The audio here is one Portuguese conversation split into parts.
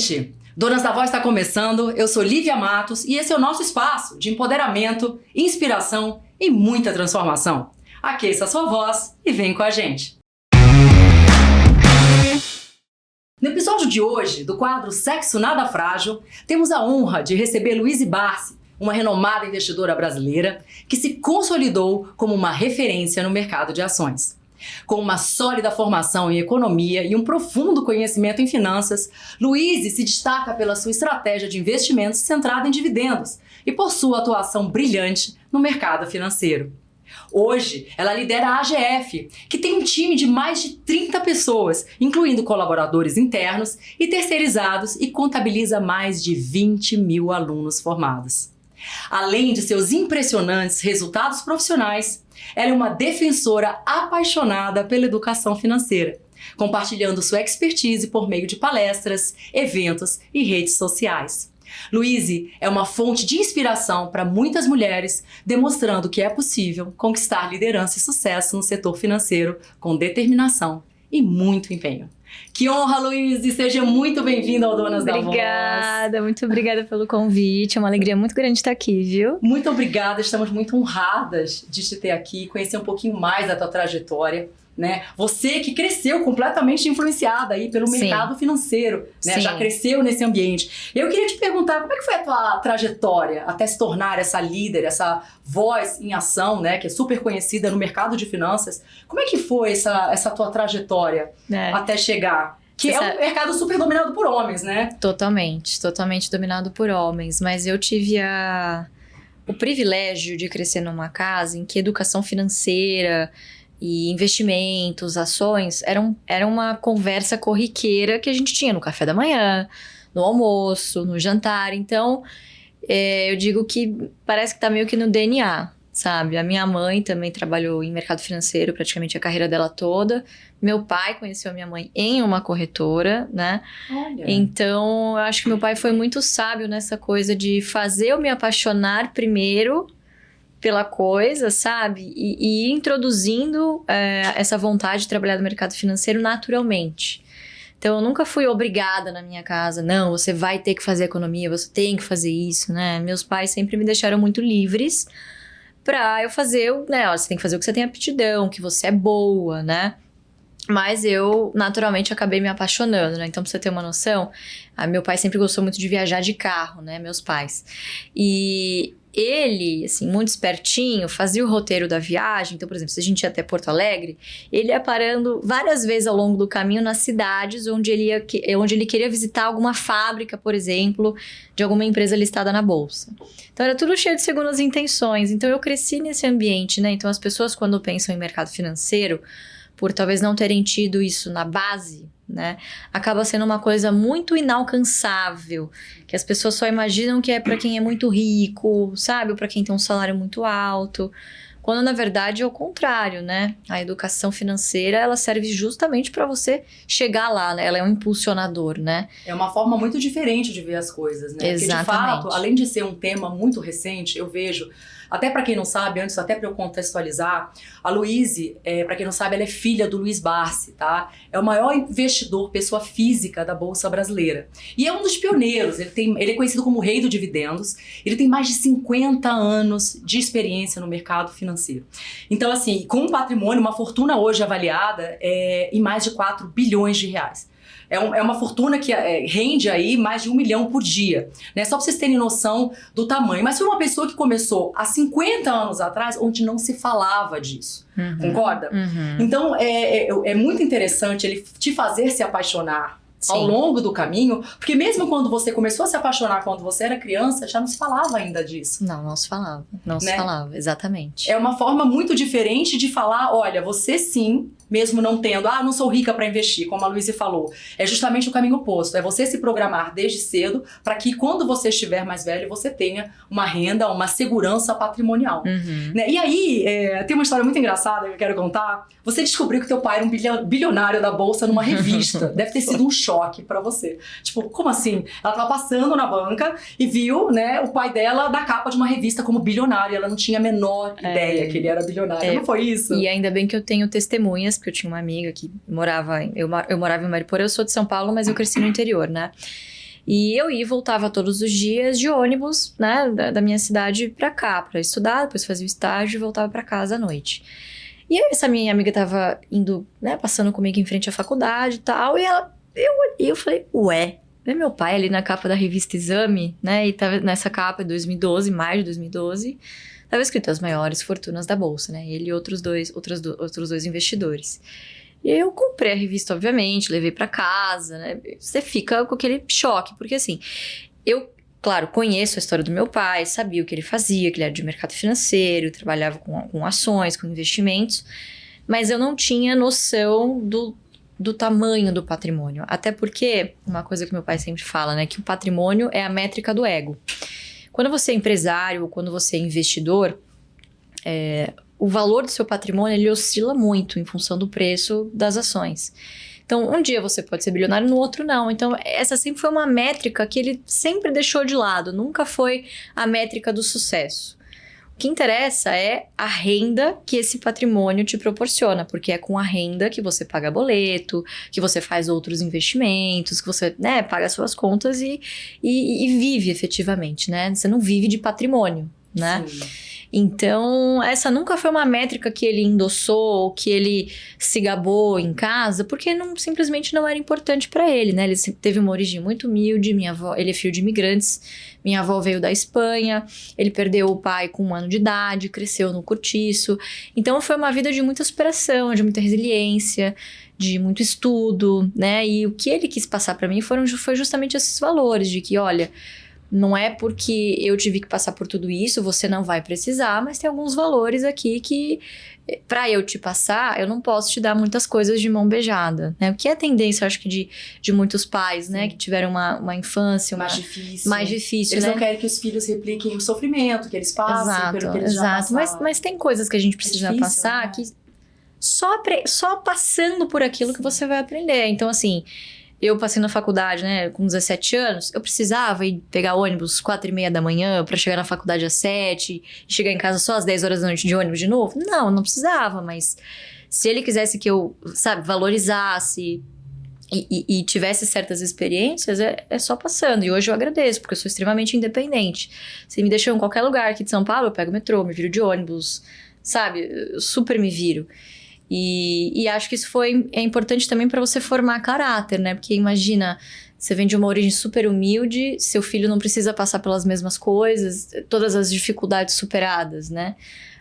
Gente, Donas da Voz está começando, eu sou Lívia Matos e esse é o nosso espaço de empoderamento, inspiração e muita transformação. Aqueça a sua voz e vem com a gente. No episódio de hoje, do quadro Sexo Nada Frágil, temos a honra de receber Luíse Barsi, uma renomada investidora brasileira que se consolidou como uma referência no mercado de ações. Com uma sólida formação em economia e um profundo conhecimento em finanças, Luíse se destaca pela sua estratégia de investimentos centrada em dividendos e por sua atuação brilhante no mercado financeiro. Hoje, ela lidera a AGF, que tem um time de mais de 30 pessoas, incluindo colaboradores internos e terceirizados, e contabiliza mais de 20 mil alunos formados. Além de seus impressionantes resultados profissionais, ela é uma defensora apaixonada pela educação financeira, compartilhando sua expertise por meio de palestras, eventos e redes sociais. Luíse é uma fonte de inspiração para muitas mulheres, demonstrando que é possível conquistar liderança e sucesso no setor financeiro com determinação e muito empenho. Que honra, Luíse! Seja muito bem-vinda ao Donas da Voz. Obrigada, muito obrigada pelo convite. É uma alegria muito grande estar aqui, viu? Muito obrigada, estamos muito honradas de te ter aqui, conhecer um pouquinho mais da tua trajetória, né? Você que cresceu completamente influenciada aí pelo mercado financeiro, né? Já cresceu nesse ambiente. Eu queria te perguntar, como é que foi a tua trajetória até se tornar essa líder, essa voz em ação, né? Que é super conhecida no mercado de finanças. Como é que foi essa tua trajetória até chegar? Que é um mercado super dominado por homens, né? Totalmente dominado por homens. Mas eu tive o privilégio de crescer numa casa em que educação financeira e investimentos, ações, era uma conversa corriqueira que a gente tinha no café da manhã, no almoço, no jantar. Então, eu digo que parece que tá meio que no DNA, sabe? A minha mãe também trabalhou em mercado financeiro praticamente a carreira dela toda. Meu pai conheceu a minha mãe em uma corretora, né? Olha. Então, eu acho que meu pai foi muito sábio nessa coisa de fazer eu me apaixonar primeiro pela coisa, sabe? E ir introduzindo essa vontade de trabalhar no mercado financeiro naturalmente. Então, eu nunca fui obrigada na minha casa. Não, você vai ter que fazer economia, você tem que fazer isso, né? Meus pais sempre me deixaram muito livres pra eu fazer, né? Você tem que fazer o que você tem aptidão, que você é boa, né? Mas eu, naturalmente, acabei me apaixonando, né? Então, pra você ter uma noção, meu pai sempre gostou muito de viajar de carro, né? Meus pais. E ele, assim, muito espertinho, fazia o roteiro da viagem. Então, por exemplo, se a gente ia até Porto Alegre, ele ia parando várias vezes ao longo do caminho nas cidades onde ele queria visitar alguma fábrica, por exemplo, de alguma empresa listada na bolsa. Então, era tudo cheio de segundas intenções. Então, eu cresci nesse ambiente, né? Então, as pessoas, quando pensam em mercado financeiro, por talvez não terem tido isso na base, né? Acaba sendo uma coisa muito inalcançável, que as pessoas só imaginam que é para quem é muito rico, sabe? Ou para quem tem um salário muito alto. Quando, na verdade, é o contrário, né? A educação financeira, ela serve justamente para você chegar lá, né? Ela é um impulsionador, né? É uma forma muito diferente de ver as coisas, né? Exatamente. Porque, de fato, além de ser um tema muito recente, eu vejo, até para quem não sabe, antes até para eu contextualizar, a Luíse, para quem não sabe, ela é filha do Luiz Barsi, tá? É o maior investidor, pessoa física da Bolsa Brasileira. E é um dos pioneiros, ele é conhecido como o rei do dividendos, ele tem mais de 50 anos de experiência no mercado financeiro. Então, assim, com um patrimônio, uma fortuna hoje avaliada em mais de 4 bilhões de reais. É uma fortuna que rende aí mais de 1 milhão por dia, né? Só pra vocês terem noção do tamanho. Mas foi uma pessoa que começou há 50 anos atrás, onde não se falava disso. Concorda? Então, é muito interessante ele te fazer se apaixonar ao longo do caminho, porque mesmo quando você começou a se apaixonar quando você era criança, já não se falava ainda disso. Não se falava. Não se falava, exatamente. É uma forma muito diferente de falar, olha, você sim, mesmo não tendo, não sou rica para investir, como a Luíse falou. É justamente o caminho oposto, é você se programar desde cedo para que quando você estiver mais velho, você tenha uma renda, uma segurança patrimonial. Né? E aí, tem uma história muito engraçada que eu quero contar. Você descobriu que teu pai era um bilionário da Bolsa numa revista. Deve ter sido um choque para você. Tipo, como assim? Ela tava passando na banca e viu, né, o pai dela na capa de uma revista como bilionário. Ela não tinha a menor ideia que ele era bilionário. Não foi isso? E ainda bem que eu tenho testemunhas, porque eu tinha uma amiga que morava... Eu morava em Mariporã, eu sou de São Paulo, mas eu cresci no interior, né? E eu ia e voltava todos os dias de ônibus, né, da minha cidade pra cá, pra estudar, depois fazia o estágio e voltava pra casa à noite. E aí essa minha amiga tava indo, né, passando comigo em frente à faculdade e tal, e eu falei, ué, é meu pai ali na capa da revista Exame, né, e tava nessa capa de 2012, maio de 2012, tava escrito as maiores fortunas da bolsa, né, ele e outros dois investidores. E aí eu comprei a revista, obviamente, levei pra casa, né, você fica com aquele choque, porque assim, eu, claro, conheço a história do meu pai, sabia o que ele fazia, que ele era de mercado financeiro, trabalhava com ações, com investimentos, mas eu não tinha noção do tamanho do patrimônio. Até porque, uma coisa que meu pai sempre fala, né, que o patrimônio é a métrica do ego. Quando você é empresário ou quando você é investidor, o valor do seu patrimônio ele oscila muito em função do preço das ações. Então, um dia você pode ser bilionário, no outro não. Então, essa sempre foi uma métrica que ele sempre deixou de lado. Nunca foi a métrica do sucesso. O que interessa é a renda que esse patrimônio te proporciona. Porque é com a renda que você paga boleto, que você faz outros investimentos, que você, né, paga as suas contas e vive efetivamente, né? Você não vive de patrimônio, né? Sim. Então, essa nunca foi uma métrica que ele endossou, que ele se gabou em casa, porque simplesmente não era importante para ele, né? Ele teve uma origem muito humilde, ele é filho de imigrantes, minha avó veio da Espanha, ele perdeu o pai com 1 ano de idade, cresceu no cortiço. Então, foi uma vida de muita superação, de muita resiliência, de muito estudo, né? E o que ele quis passar para mim foi justamente esses valores, de que, olha, não é porque eu tive que passar por tudo isso, você não vai precisar, mas tem alguns valores aqui que, pra eu te passar, eu não posso te dar muitas coisas de mão beijada, né? O que é a tendência, eu acho que de muitos pais, né? Que tiveram uma infância mais difícil, Eles né? não querem que os filhos repliquem o sofrimento que eles passam, pelo que eles já passaram. Mas tem coisas que a gente precisa passar, né? Que só passando por aquilo que você vai aprender. Então, assim, eu passei na faculdade, né, com 17 anos, eu precisava ir pegar ônibus 4h30 da manhã pra chegar na faculdade às 7 e chegar em casa só às 10 horas da noite de ônibus de novo? Não precisava, mas se ele quisesse que eu, sabe, valorizasse e tivesse certas experiências, é só passando. E hoje eu agradeço, porque eu sou extremamente independente. Se me deixou em qualquer lugar aqui de São Paulo, eu pego o metrô, me viro de ônibus, sabe, eu super me viro. E acho que isso é importante também para você formar caráter, né? Porque imagina, você vem de uma origem super humilde, seu filho não precisa passar pelas mesmas coisas, todas as dificuldades superadas, né?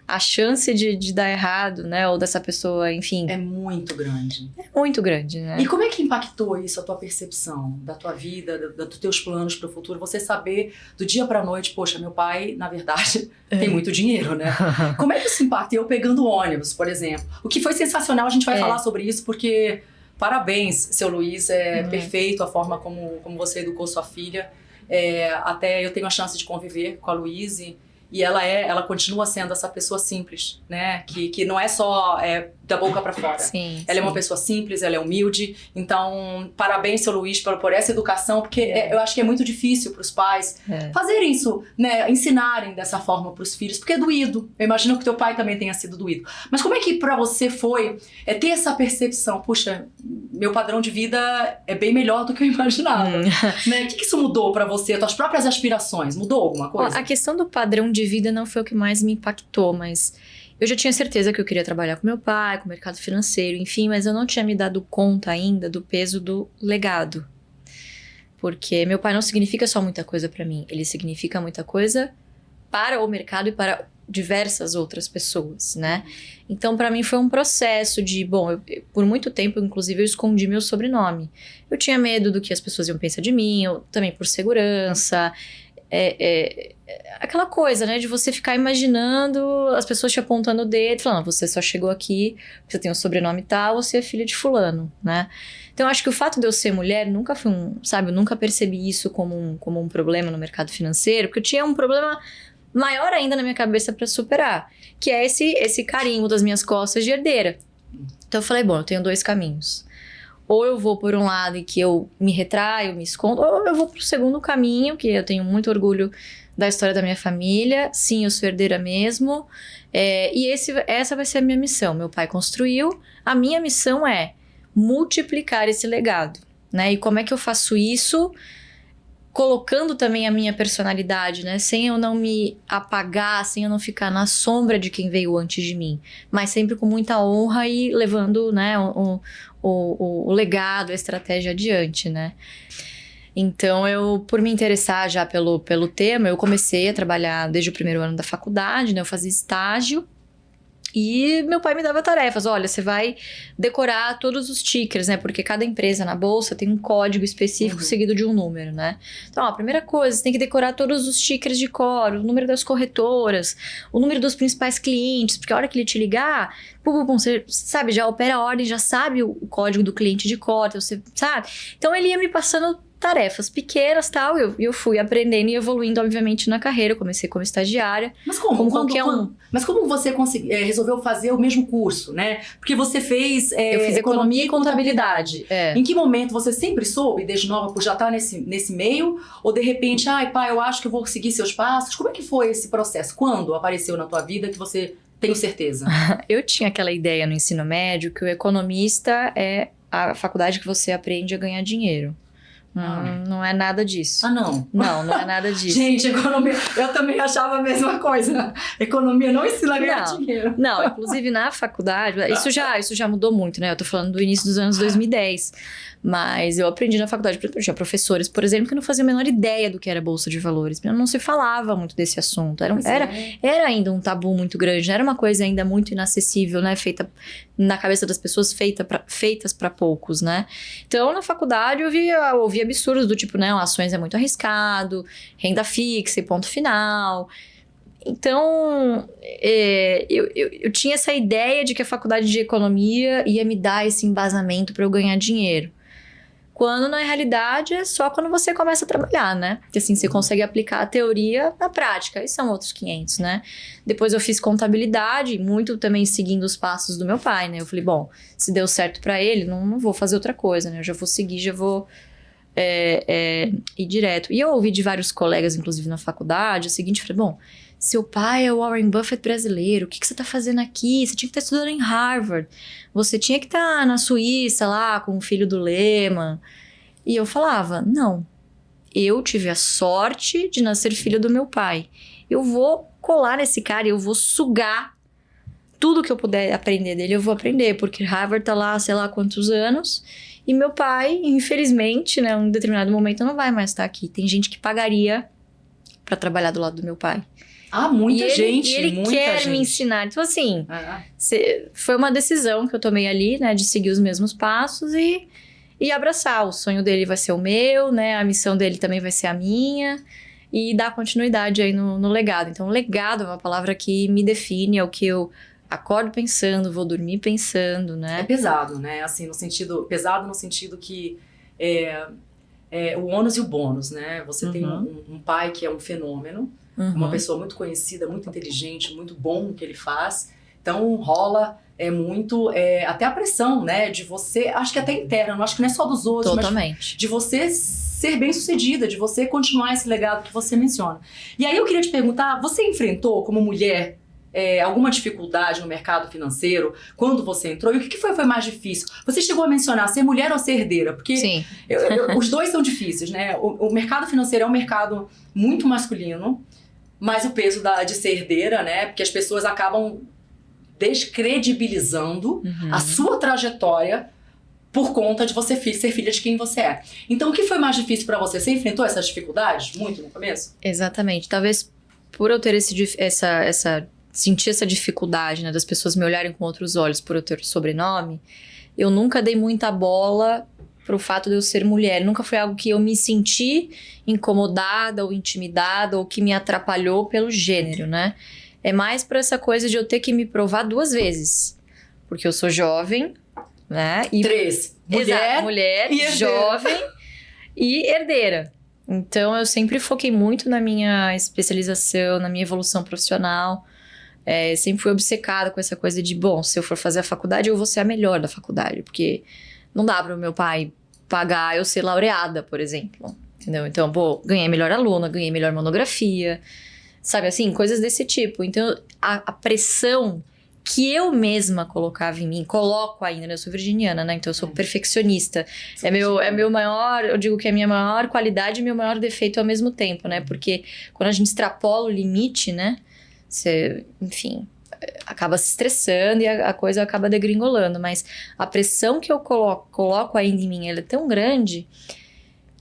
A chance de dar errado, né? Ou dessa pessoa, enfim... É muito grande. É muito grande, né? E como é que impactou isso, a tua percepção da tua vida, dos teus planos para o futuro? Você saber do dia pra noite, poxa, meu pai, na verdade, tem muito dinheiro, né? Como é que isso impacta? Eu pegando ônibus, por exemplo. O que foi sensacional, a gente vai falar sobre isso, porque... Parabéns, seu Luiz, perfeito a forma como você educou sua filha. Até eu tenho a chance de conviver com a Luíse. E ela continua sendo essa pessoa simples, né? Que não é só da boca pra fora. Sim, ela é uma pessoa simples, ela é humilde. Então, parabéns, seu Luiz, por essa educação, porque eu acho que é muito difícil pros pais fazerem isso, né? Ensinarem dessa forma pros filhos, porque é doído. Eu imagino que teu pai também tenha sido doído. Mas como é que pra você foi ter essa percepção? Puxa, meu padrão de vida é bem melhor do que eu imaginava. Né? O que isso mudou pra você? As tuas próprias aspirações? Mudou alguma coisa? A questão do padrão de vida não foi o que mais me impactou, mas eu já tinha certeza que eu queria trabalhar com meu pai, com o mercado financeiro, enfim, mas eu não tinha me dado conta ainda do peso do legado. Porque meu pai não significa só muita coisa pra mim, ele significa muita coisa para o mercado e para diversas outras pessoas, né? Então, pra mim foi um processo de, por muito tempo, inclusive, eu escondi meu sobrenome. Eu tinha medo do que as pessoas iam pensar de mim, eu também por segurança. Aquela coisa, né, de você ficar imaginando as pessoas te apontando o dedo, falando, você só chegou aqui, você tem um sobrenome tal, você é filha de fulano, né? Então, eu acho que o fato de eu ser mulher nunca foi eu nunca percebi isso como um problema no mercado financeiro, porque eu tinha um problema maior ainda na minha cabeça para superar, que é esse carimbo das minhas costas de herdeira. Então, eu falei, eu tenho 2 caminhos. Ou eu vou por um lado em que eu me retraio, me escondo, ou eu vou pro segundo caminho, que eu tenho muito orgulho da história da minha família. Sim, eu sou herdeira mesmo. E essa vai ser a minha missão. Meu pai construiu. A minha missão é multiplicar esse legado, né? E como é que eu faço isso? colocando também a minha personalidade, né? Sem eu não me apagar, sem eu não ficar na sombra de quem veio antes de mim. Mas sempre com muita honra e levando, né, o legado, a estratégia adiante, né? Então, por me interessar já pelo tema, eu comecei a trabalhar desde o primeiro ano da faculdade, né? Eu fazia estágio. E meu pai me dava tarefas, olha, você vai decorar todos os tickers, né? Porque cada empresa na bolsa tem um código específico seguido de um número, né? Então, a primeira coisa, você tem que decorar todos os tickers de cor, o número das corretoras, o número dos principais clientes, porque a hora que ele te ligar, você sabe, já opera a ordem, já sabe o código do cliente de cor, então você sabe? Então, ele ia me passando tarefas pequenas e tal, e eu fui aprendendo e evoluindo, obviamente, na carreira. Eu comecei como estagiária. Mas como qualquer um. Mas como você resolveu fazer o mesmo curso, né? Porque você fez eu fiz economia e contabilidade. Em que momento você sempre soube, desde nova, por já estar nesse meio? Ou de repente, ai pai, eu acho que eu vou seguir seus passos? Como é que foi esse processo? Quando apareceu na tua vida que você tem certeza? Eu tinha aquela ideia no ensino médio que o economista é a faculdade que você aprende a ganhar dinheiro. Não é nada disso. Ah, não? Não é nada disso. Gente, economia, eu também achava a mesma coisa. Economia não ensina a ganhar dinheiro. Não, inclusive na faculdade, isso já mudou muito, né? Eu tô falando do início dos anos 2010. Mas eu aprendi na faculdade, eu tinha professores, por exemplo, que não faziam a menor ideia do que era Bolsa de Valores. Não se falava muito desse assunto. Era ainda um tabu muito grande, não era uma coisa ainda muito inacessível, né? Feita na cabeça das pessoas, feitas para poucos, né? Então, na faculdade, eu ouvia absurdos do tipo, né? Ações é muito arriscado, renda fixa e ponto final. Então, eu tinha essa ideia de que a faculdade de economia ia me dar esse embasamento para eu ganhar dinheiro. Quando, na realidade, é só quando você começa a trabalhar, né? Porque assim, você consegue aplicar a teoria na prática. E são outros 500, né? Depois eu fiz contabilidade, muito também seguindo os passos do meu pai, né? Eu falei, bom, se deu certo para ele, não vou fazer outra coisa, né? Eu já vou seguir, já vou ir direto. E eu ouvi de vários colegas, inclusive na faculdade, o seguinte, eu falei, bom, seu pai é o Warren Buffett brasileiro, o que você tá fazendo aqui? Você tinha que estar estudando em Harvard, você tinha que estar na Suíça lá com o filho do Lehman. E eu falava, não, eu tive a sorte de nascer filha do meu pai. Eu vou colar nesse cara e eu vou sugar tudo que eu puder aprender dele, eu vou aprender, porque Harvard tá lá, sei lá quantos anos, e meu pai, infelizmente, né, em um determinado momento não vai mais estar aqui. Tem gente que pagaria para trabalhar do lado do meu pai. Muita gente. E ele quer me ensinar. Então, assim, foi uma decisão que eu tomei ali, né? De seguir os mesmos passos e abraçar. O sonho dele vai ser o meu, né? A missão dele também vai ser a minha. E dar continuidade aí no legado. Então, legado é uma palavra que me define, é o que eu acordo pensando, vou dormir pensando, né? É pesado, né? Assim, pesado no sentido que o ônus e o bônus, né? Você tem um pai que é um fenômeno, uma pessoa muito conhecida, muito inteligente, muito bom no que ele faz. Então rola muito, até a pressão, né? De você, acho que até interna, não acho que não é só dos outros, totalmente. Mas de você ser bem-sucedida, de você continuar esse legado que você menciona. E aí eu queria te perguntar, você enfrentou como mulher alguma dificuldade no mercado financeiro quando você entrou? E o que foi mais difícil? Você chegou a mencionar ser mulher ou ser herdeira? Porque sim. Os dois são difíceis, né? O mercado financeiro é um mercado muito masculino, mas o peso de ser herdeira, né? Porque as pessoas acabam descredibilizando a sua trajetória por conta de você ser filha de quem você é. Então, o que foi mais difícil pra você? Você enfrentou essas dificuldades muito no começo? Exatamente. Talvez por eu ter sentir essa dificuldade, né, das pessoas me olharem com outros olhos por eu ter sobrenome, eu nunca dei muita bola pro fato de eu ser mulher. Nunca foi algo que eu me senti incomodada ou intimidada ou que me atrapalhou pelo gênero, né? É mais por essa coisa de eu ter que me provar 2 vezes. Porque eu sou jovem, né? 3. Mulher, e jovem e herdeira. Então, eu sempre foquei muito na minha especialização, na minha evolução profissional. Sempre fui obcecada com essa coisa de, bom, se eu for fazer a faculdade, eu vou ser a melhor da faculdade. Porque não dá para o meu pai pagar eu ser laureada, por exemplo. Entendeu? Então, ganhei melhor aluna, ganhei melhor monografia. Sabe assim? Coisas desse tipo. Então, a pressão que eu mesma colocava em mim, coloco ainda, né? Eu sou virginiana, né? Então eu sou perfeccionista. É meu maior, eu digo que é a minha maior qualidade e meu maior defeito ao mesmo tempo, né? Porque quando a gente extrapola o limite, né? Você, enfim, acaba se estressando e a coisa acaba degringolando. Mas a pressão que eu coloco ainda em mim, ela é tão grande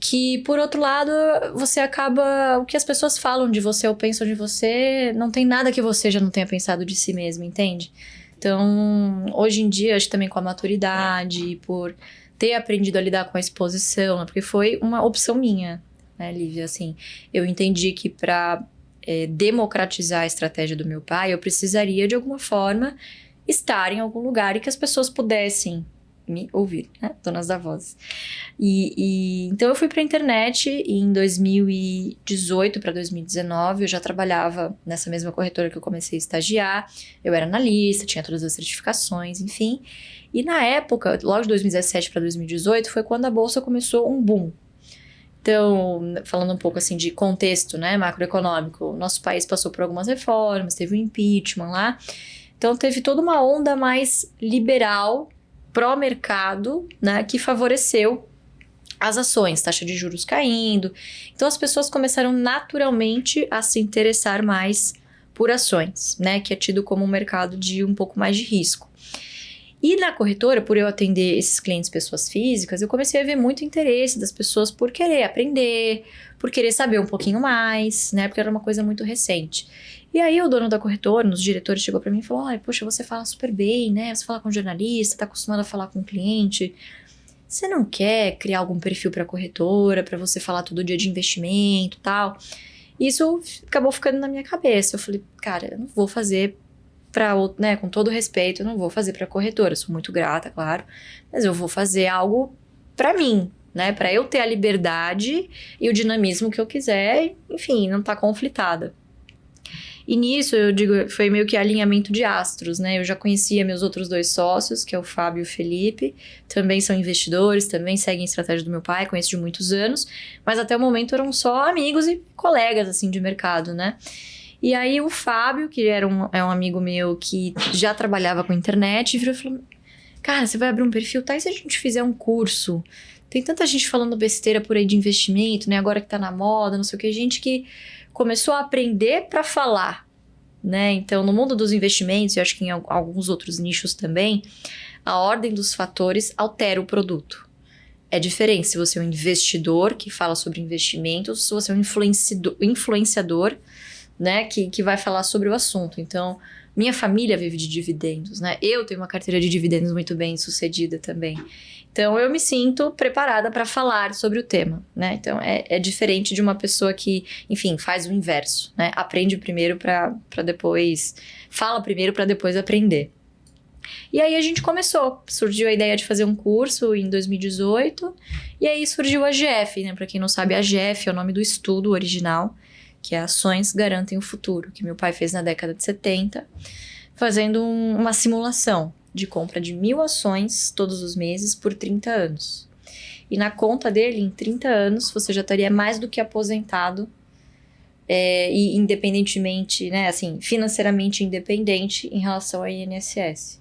que, por outro lado, você acaba... O que as pessoas falam de você ou pensam de você, não tem nada que você já não tenha pensado de si mesmo, entende? Então, hoje em dia, acho que também com a maturidade, por ter aprendido a lidar com a exposição, né? Porque foi uma opção minha, né, Lívia? Assim, eu entendi que para democratizar a estratégia do meu pai, eu precisaria, de alguma forma, estar em algum lugar e que as pessoas pudessem me ouvir, né? Donas da voz. Então eu fui para a internet e em 2018 para 2019 eu já trabalhava nessa mesma corretora que eu comecei a estagiar. Eu era analista, tinha todas as certificações, enfim. E na época, logo de 2017 para 2018, foi quando a bolsa começou um boom. Então, falando um pouco assim de contexto, né, macroeconômico, nosso país passou por algumas reformas, teve o impeachment lá. Então teve toda uma onda mais liberal pró-mercado, né, que favoreceu as ações, taxa de juros caindo. Então, as pessoas começaram naturalmente a se interessar mais por ações, né, que é tido como um mercado de um pouco mais de risco. E na corretora, por eu atender esses clientes pessoas físicas, eu comecei a ver muito interesse das pessoas por querer aprender, por querer saber um pouquinho mais, né, porque era uma coisa muito recente. E aí o dono da corretora, os diretores, chegou pra mim e falou: olha, poxa, você fala super bem, né? Você fala com jornalista, tá acostumado a falar com cliente. Você não quer criar algum perfil pra corretora, pra você falar todo dia de investimento e tal? Isso acabou ficando na minha cabeça. Eu falei, cara, eu não vou fazer pra, né, com todo respeito, eu não vou fazer pra corretora. Sou muito grata, claro, mas eu vou fazer algo pra mim, né? Pra eu ter a liberdade e o dinamismo que eu quiser, enfim, não tá conflitada. E nisso, eu digo, foi meio que alinhamento de astros, né? Eu já conhecia meus outros 2 sócios, que é o Fábio e o Felipe. Também são investidores, também seguem a estratégia do meu pai, conheço de muitos anos. Mas até o momento eram só amigos e colegas, assim, de mercado, né? E aí o Fábio, que é um amigo meu que já trabalhava com internet, virou e falou: cara, você vai abrir um perfil, tá? E se a gente fizer um curso? Tem tanta gente falando besteira por aí de investimento, né? Agora que tá na moda, não sei o que. Gente que começou a aprender para falar, né? Então, no mundo dos investimentos, e acho que em alguns outros nichos também, a ordem dos fatores altera o produto. É diferente se você é um investidor que fala sobre investimentos, se você é um influenciador, né? Que vai falar sobre o assunto. Então, minha família vive de dividendos, né? Eu tenho uma carteira de dividendos muito bem sucedida também. Então, eu me sinto preparada para falar sobre o tema, né? Então, é diferente de uma pessoa que, enfim, faz o inverso, né? Aprende primeiro para depois... Fala primeiro para depois aprender. E aí, a gente começou. Surgiu a ideia de fazer um curso em 2018. E aí, surgiu a AGF, né? Para quem não sabe, a AGF é o nome do estudo original, que é Ações Garantem o Futuro, que meu pai fez na década de 70, fazendo uma simulação de compra de 1.000 ações todos os meses por 30 anos. E na conta dele, em 30 anos, você já estaria mais do que aposentado e independentemente, né, assim, financeiramente independente em relação ao INSS.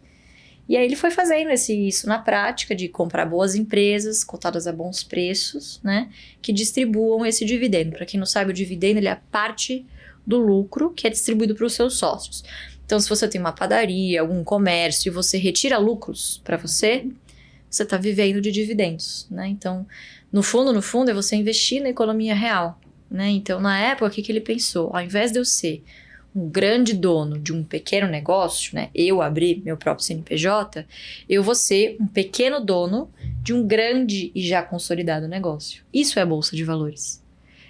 E aí ele foi fazendo isso na prática, de comprar boas empresas, cotadas a bons preços, né, que distribuam esse dividendo. Para quem não sabe, o dividendo ele é a parte do lucro que é distribuído para os seus sócios. Então, se você tem uma padaria, algum comércio, e você retira lucros para você está vivendo de dividendos, né? Então, no fundo, é você investir na economia real, né? Então, na época, o que ele pensou? Ao invés de eu ser um grande dono de um pequeno negócio, né? Eu abrir meu próprio CNPJ, eu vou ser um pequeno dono de um grande e já consolidado negócio. Isso é a Bolsa de Valores.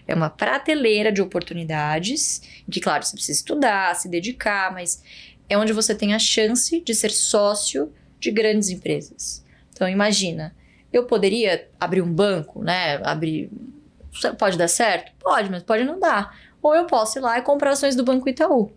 É uma prateleira de oportunidades, em que, claro, você precisa estudar, se dedicar, mas é onde você tem a chance de ser sócio de grandes empresas. Então, imagina, eu poderia abrir um banco, né? Pode dar certo? Pode, mas pode não dar. Ou eu posso ir lá e comprar ações do Banco Itaú.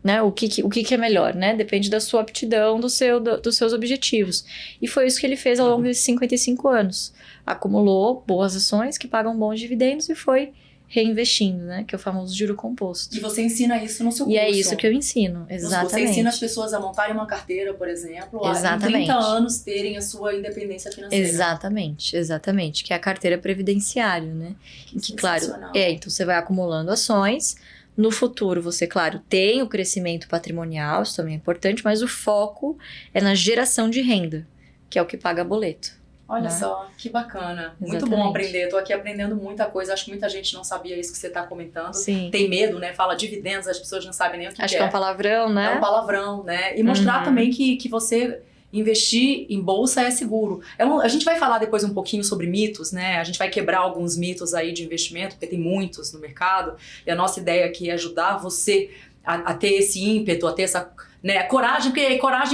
Né? O que é melhor, né? Depende da sua aptidão, dos seus objetivos. E foi isso que ele fez ao longo desses 55 anos. Acumulou boas ações que pagam bons dividendos e foi reinvestindo, né? Que é o famoso juro composto. E você ensina isso no seu curso. E é isso que eu ensino, exatamente. Você ensina as pessoas a montarem uma carteira, por exemplo, em 30 anos terem a sua independência financeira. Exatamente. Que é a carteira previdenciária, né? Que claro, então você vai acumulando ações. No futuro, você, claro, tem o crescimento patrimonial, isso também é importante, mas o foco é na geração de renda, que é o que paga boleto. Olha só, que bacana. Exatamente. Muito bom aprender. Estou aqui aprendendo muita coisa. Acho que muita gente não sabia isso que você está comentando. Sim. Tem medo, né? Fala dividendos, as pessoas não sabem nem o que Acho que é um palavrão, né? É um palavrão, né? E mostrar também que você investir em bolsa é seguro. A gente vai falar depois um pouquinho sobre mitos, né? A gente vai quebrar alguns mitos aí de investimento, porque tem muitos no mercado. E a nossa ideia aqui é ajudar você a ter esse ímpeto, a ter essa, né, coragem,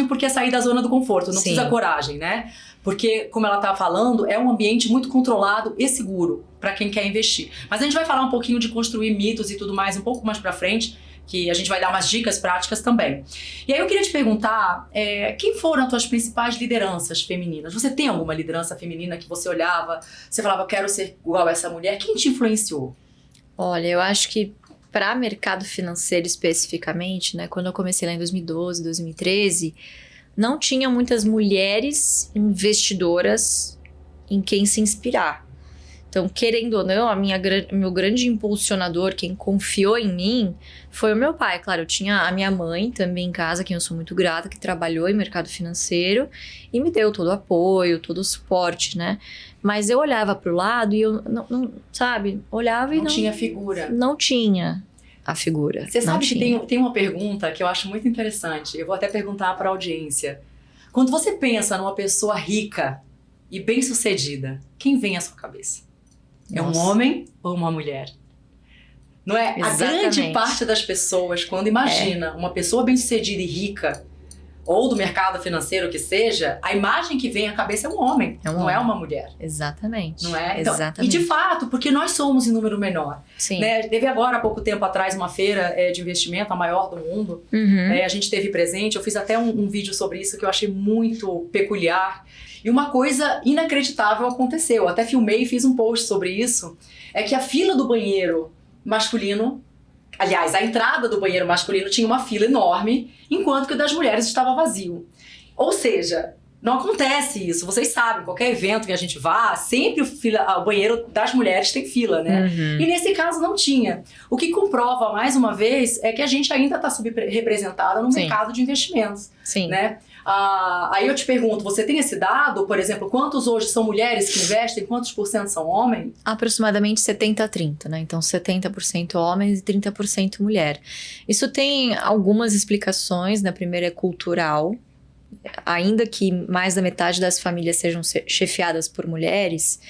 porque é sair da zona do conforto. Não precisa coragem, né? Porque, como ela está falando, é um ambiente muito controlado e seguro para quem quer investir. Mas a gente vai falar um pouquinho de construir mitos e tudo mais um pouco mais para frente, que a gente vai dar umas dicas práticas também. E aí eu queria te perguntar, quem foram as tuas principais lideranças femininas? Você tem alguma liderança feminina que você olhava, você falava, eu quero ser igual a essa mulher? Quem te influenciou? Olha, eu acho que para mercado financeiro especificamente, né, quando eu comecei lá em 2012, 2013... não tinha muitas mulheres investidoras em quem se inspirar. Então, querendo ou não, meu grande impulsionador, quem confiou em mim, foi o meu pai. Claro, eu tinha a minha mãe também em casa, quem eu sou muito grata, que trabalhou em mercado financeiro e me deu todo o apoio, todo o suporte, né? Mas eu olhava para o lado e eu, não sabe, olhava e não... Não tinha figura. Não tinha a figura. Você sabe que tem uma pergunta que eu acho muito interessante. Eu vou até perguntar para a audiência. Quando você pensa numa pessoa rica e bem-sucedida, quem vem à sua cabeça? É um homem ou uma mulher? Não é? Exatamente. A grande parte das pessoas, quando imagina uma pessoa bem-sucedida e rica, ou do mercado financeiro que seja, a imagem que vem à cabeça é um homem, não é uma mulher. Exatamente. Não é? Então, exatamente. E de fato, porque nós somos em número menor. Sim. Né? Teve agora, há pouco tempo atrás, uma feira de investimento, a maior do mundo. A gente teve presente, eu fiz até um vídeo sobre isso que eu achei muito peculiar. E uma coisa inacreditável aconteceu. Eu até filmei e fiz um post sobre isso. É que a fila do banheiro masculino... Aliás, a entrada do banheiro masculino tinha uma fila enorme, enquanto que o das mulheres estava vazio. Ou seja, não acontece isso. Vocês sabem, qualquer evento que a gente vá, sempre o banheiro das mulheres tem fila, né? E nesse caso não tinha. O que comprova, mais uma vez, é que a gente ainda está subrepresentada no mercado de investimentos. Sim. Né? Aí eu te pergunto, você tem esse dado? Por exemplo, quantos hoje são mulheres que investem? Quantos por cento são homens? Aproximadamente 70-30, né? Então 70% homens e 30% mulher. Isso tem algumas explicações, né? A primeira é cultural. Ainda que mais da metade das famílias sejam chefiadas por mulheres,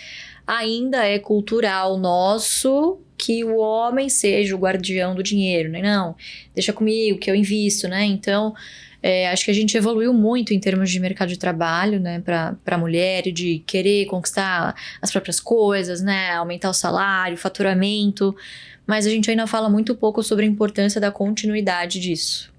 ainda é cultural nosso que o homem seja o guardião do dinheiro, né? Não, deixa comigo que eu invisto, né? Então... acho que a gente evoluiu muito em termos de mercado de trabalho, né, para a mulher, de querer conquistar as próprias coisas, né, aumentar o salário, o faturamento, mas a gente ainda fala muito pouco sobre a importância da continuidade disso.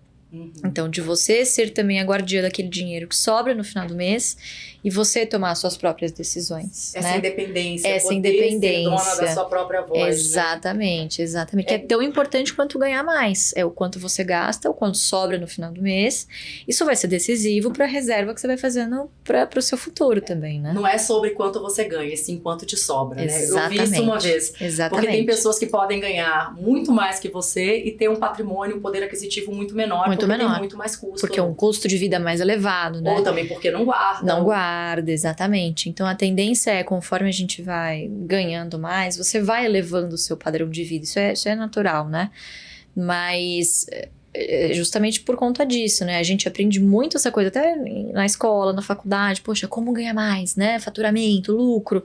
Então, de você ser também a guardiã daquele dinheiro que sobra no final do mês e você tomar suas próprias decisões. Essa né? independência. Essa independência. Ser dona da sua própria voz. Exatamente, né? Exatamente. Que é tão importante quanto ganhar mais. É o quanto você gasta, o quanto sobra no final do mês. Isso vai ser decisivo para a reserva que você vai fazendo para o seu futuro também, né? Não é sobre quanto você ganha, sim quanto te sobra, Exatamente. né? Eu vi isso uma vez. Exatamente. Porque tem pessoas que podem ganhar muito mais que você e ter um patrimônio, um poder aquisitivo muito menor. Tem muito mais custo. Porque é um custo de vida mais elevado, né? Ou também porque não guarda. Não guarda, exatamente. Então, a tendência é, conforme a gente vai ganhando mais, você vai elevando o seu padrão de vida. Isso é natural, né? Mas, justamente por conta disso, né? A gente aprende muito essa coisa, até na escola, na faculdade. Poxa, como ganhar mais, né? Faturamento, lucro.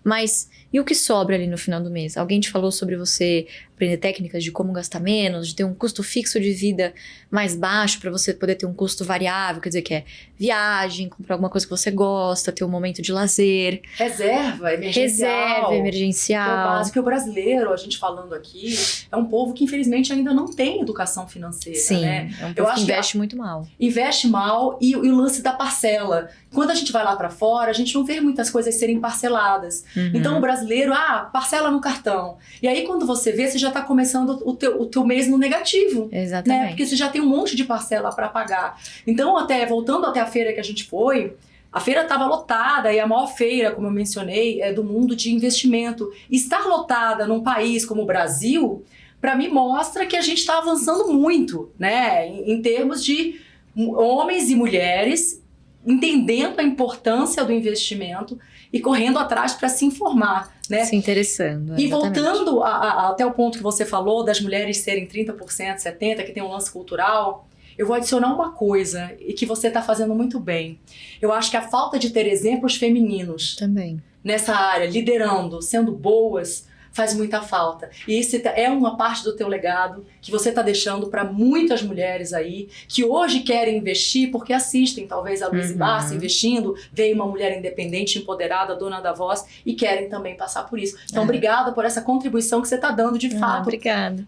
Mas, e o que sobra ali no final do mês? Alguém te falou sobre você aprender técnicas de como gastar menos, de ter um custo fixo de vida mais baixo para você poder ter um custo variável, quer dizer, que é viagem, comprar alguma coisa que você gosta, ter um momento de lazer. Reserva emergencial. Que é o básico. O brasileiro, a gente falando aqui, é um povo que infelizmente ainda não tem educação financeira. Sim, né? É um povo que investe muito mal. Investe mal e o lance da parcela. Quando a gente vai lá para fora, a gente não vê muitas coisas serem parceladas. Então o brasileiro brasileiro, parcela no cartão. E aí quando você vê, você já está começando o teu mês no negativo. Exatamente. Né? Porque você já tem um monte de parcela para pagar. Então, voltando até a feira que a gente foi, a feira estava lotada, e a maior feira, como eu mencionei, é do mundo de investimento. Estar lotada num país como o Brasil, para mim, mostra que a gente está avançando muito, né? Em termos de homens e mulheres entendendo a importância do investimento e correndo atrás para se informar, né? Se interessando. E exatamente. voltando até o ponto que você falou das mulheres serem 30%, 70%, que tem um lance cultural, eu vou adicionar uma coisa e que você está fazendo muito bem. Eu acho que a falta de ter exemplos femininos Também. nessa área, liderando, sendo boas, faz muita falta. E isso é uma parte do teu legado que você está deixando para muitas mulheres aí que hoje querem investir porque assistem talvez a Louise Barsi investindo, veio uma mulher independente, empoderada, dona da voz e querem também passar por isso. Então, obrigada por essa contribuição que você está dando de fato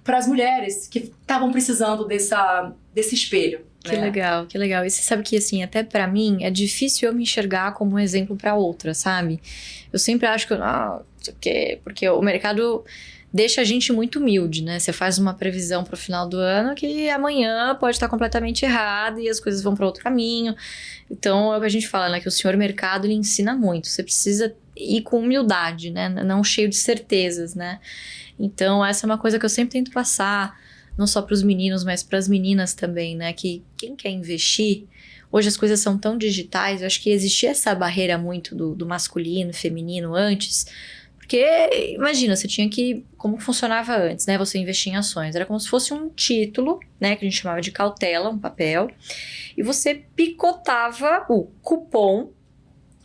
para as mulheres que estavam precisando desse espelho. Que legal, que legal. E você sabe que, assim, até pra mim, é difícil eu me enxergar como um exemplo pra outra, sabe? Eu sempre acho que, não sei o quê, porque o mercado deixa a gente muito humilde, né? Você faz uma previsão pro final do ano que amanhã pode estar completamente errada e as coisas vão para outro caminho. Então, é o que a gente fala, né? Que o senhor mercado, ele ensina muito. Você precisa ir com humildade, né? Não cheio de certezas, né? Então, essa é uma coisa que eu sempre tento passar, não só para os meninos, mas para as meninas também, né? Que quem quer investir, hoje as coisas são tão digitais, eu acho que existia essa barreira muito do masculino, feminino antes, porque, imagina, você tinha que, como funcionava antes, né? Você investia em ações, era como se fosse um título, né? Que a gente chamava de cautela, um papel, e você picotava o cupom,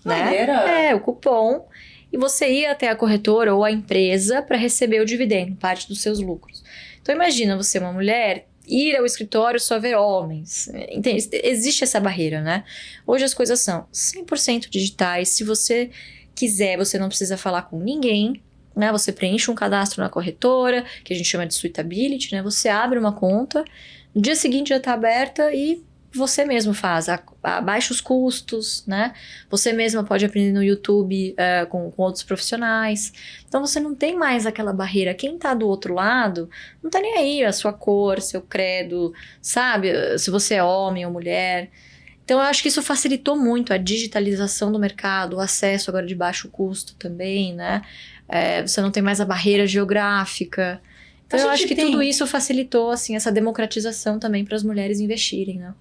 né? O cupom, e você ia até a corretora ou a empresa para receber o dividendo, parte dos seus lucros. Então imagina você, uma mulher, ir ao escritório só ver homens. Entende? Existe essa barreira, né? Hoje as coisas são 100% digitais. Se você quiser, você não precisa falar com ninguém, né? Você preenche um cadastro na corretora, que a gente chama de suitability, né? Você abre uma conta, no dia seguinte já está aberta e você mesmo faz, abaixa os custos, né? Você mesma pode aprender no YouTube com outros profissionais. Então você não tem mais aquela barreira. Quem tá do outro lado não tá nem aí a sua cor, seu credo, sabe? Se você é homem ou mulher. Então eu acho que isso facilitou muito a digitalização do mercado, o acesso agora de baixo custo também, né? Você não tem mais a barreira geográfica. Então eu acho que tudo isso facilitou, assim, essa democratização também para as mulheres investirem, né?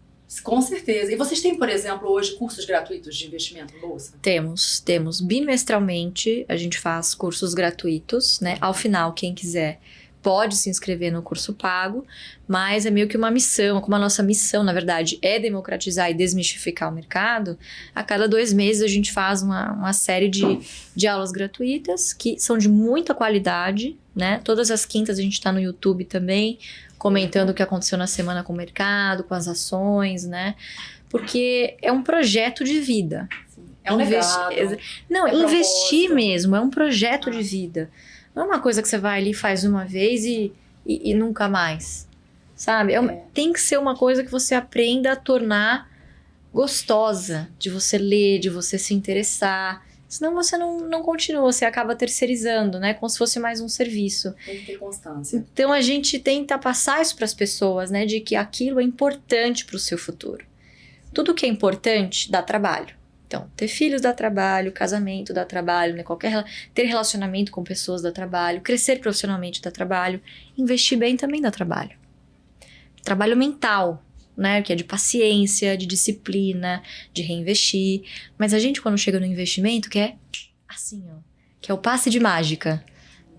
Com certeza. E vocês têm, por exemplo, hoje cursos gratuitos de investimento em bolsa? Temos. Bimestralmente a gente faz cursos gratuitos, né? Ao final, quem quiser pode se inscrever no curso pago, mas é meio que uma missão, como a nossa missão, na verdade, é democratizar e desmistificar o mercado. A cada 2 meses a gente faz uma série de aulas gratuitas que são de muita qualidade, né? Todas as quintas a gente está no YouTube também, comentando o que aconteceu na semana com o mercado, com as ações, né? Porque é um projeto de vida. É um legado. Não, investir mesmo, é um projeto de vida. Não é uma coisa que você vai ali, faz uma vez e nunca mais, sabe? Tem que ser uma coisa que você aprenda a tornar gostosa, de você ler, de você se interessar. Senão você não continua, você acaba terceirizando, né? Como se fosse mais um serviço. Tem que ter constância. Então a gente tenta passar isso para as pessoas, né? De que aquilo é importante para o seu futuro. Tudo que é importante dá trabalho. Então, ter filhos dá trabalho, casamento dá trabalho, né? Ter relacionamento com pessoas dá trabalho, crescer profissionalmente dá trabalho, investir bem também dá trabalho. Trabalho mental, né? Que é de paciência, de disciplina, de reinvestir. Mas a gente, quando chega no investimento, quer assim, ó, que é o passe de mágica,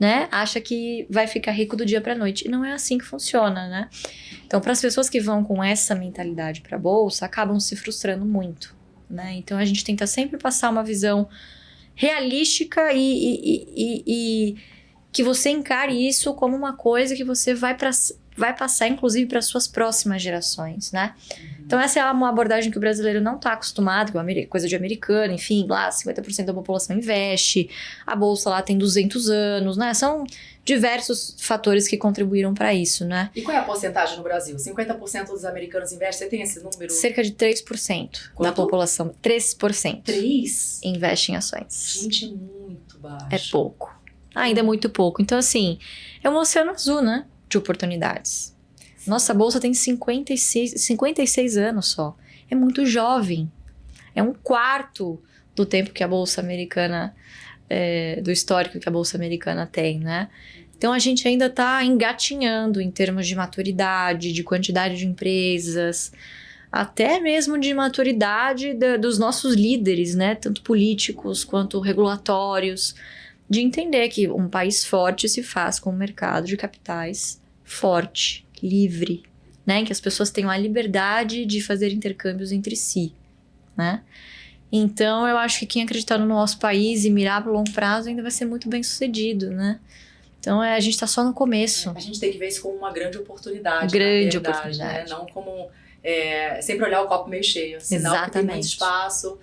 né? Acha que vai ficar rico do dia para noite. E não é assim que funciona, né? Então, para as pessoas que vão com essa mentalidade para a bolsa, acabam se frustrando muito. Né? Então a gente tenta sempre passar uma visão realística e que você encare isso como uma coisa que você vai passar inclusive para suas próximas gerações, né? Então essa é uma abordagem que o brasileiro não está acostumado, que é coisa de americano, enfim, lá 50% da população investe, a bolsa lá tem 200 anos, né? São diversos fatores que contribuíram para isso, né? E qual é a porcentagem no Brasil? 50% dos americanos investem? Você tem esse número? Cerca de 3% da população. 3%. 3%? Investe em ações. Gente, é muito baixo. É pouco. Ainda é muito pouco. Então, assim, é um oceano azul, né? De oportunidades. Nossa bolsa tem 56 anos só. É muito jovem. É um quarto do tempo que a bolsa americana, do histórico que a bolsa americana tem, né? Então, a gente ainda está engatinhando em termos de maturidade, de quantidade de empresas, até mesmo de maturidade dos nossos líderes, né? Tanto políticos quanto regulatórios, de entender que um país forte se faz com um mercado de capitais forte, livre, né? Em que as pessoas tenham a liberdade de fazer intercâmbios entre si, né? Então, eu acho que quem acreditar no nosso país e mirar para o longo prazo ainda vai ser muito bem sucedido, né? Então, a gente está só no começo. A gente tem que ver isso como uma grande oportunidade. Grande verdade, oportunidade. Né? Não como sempre olhar o copo meio cheio. Sinal que tem muito espaço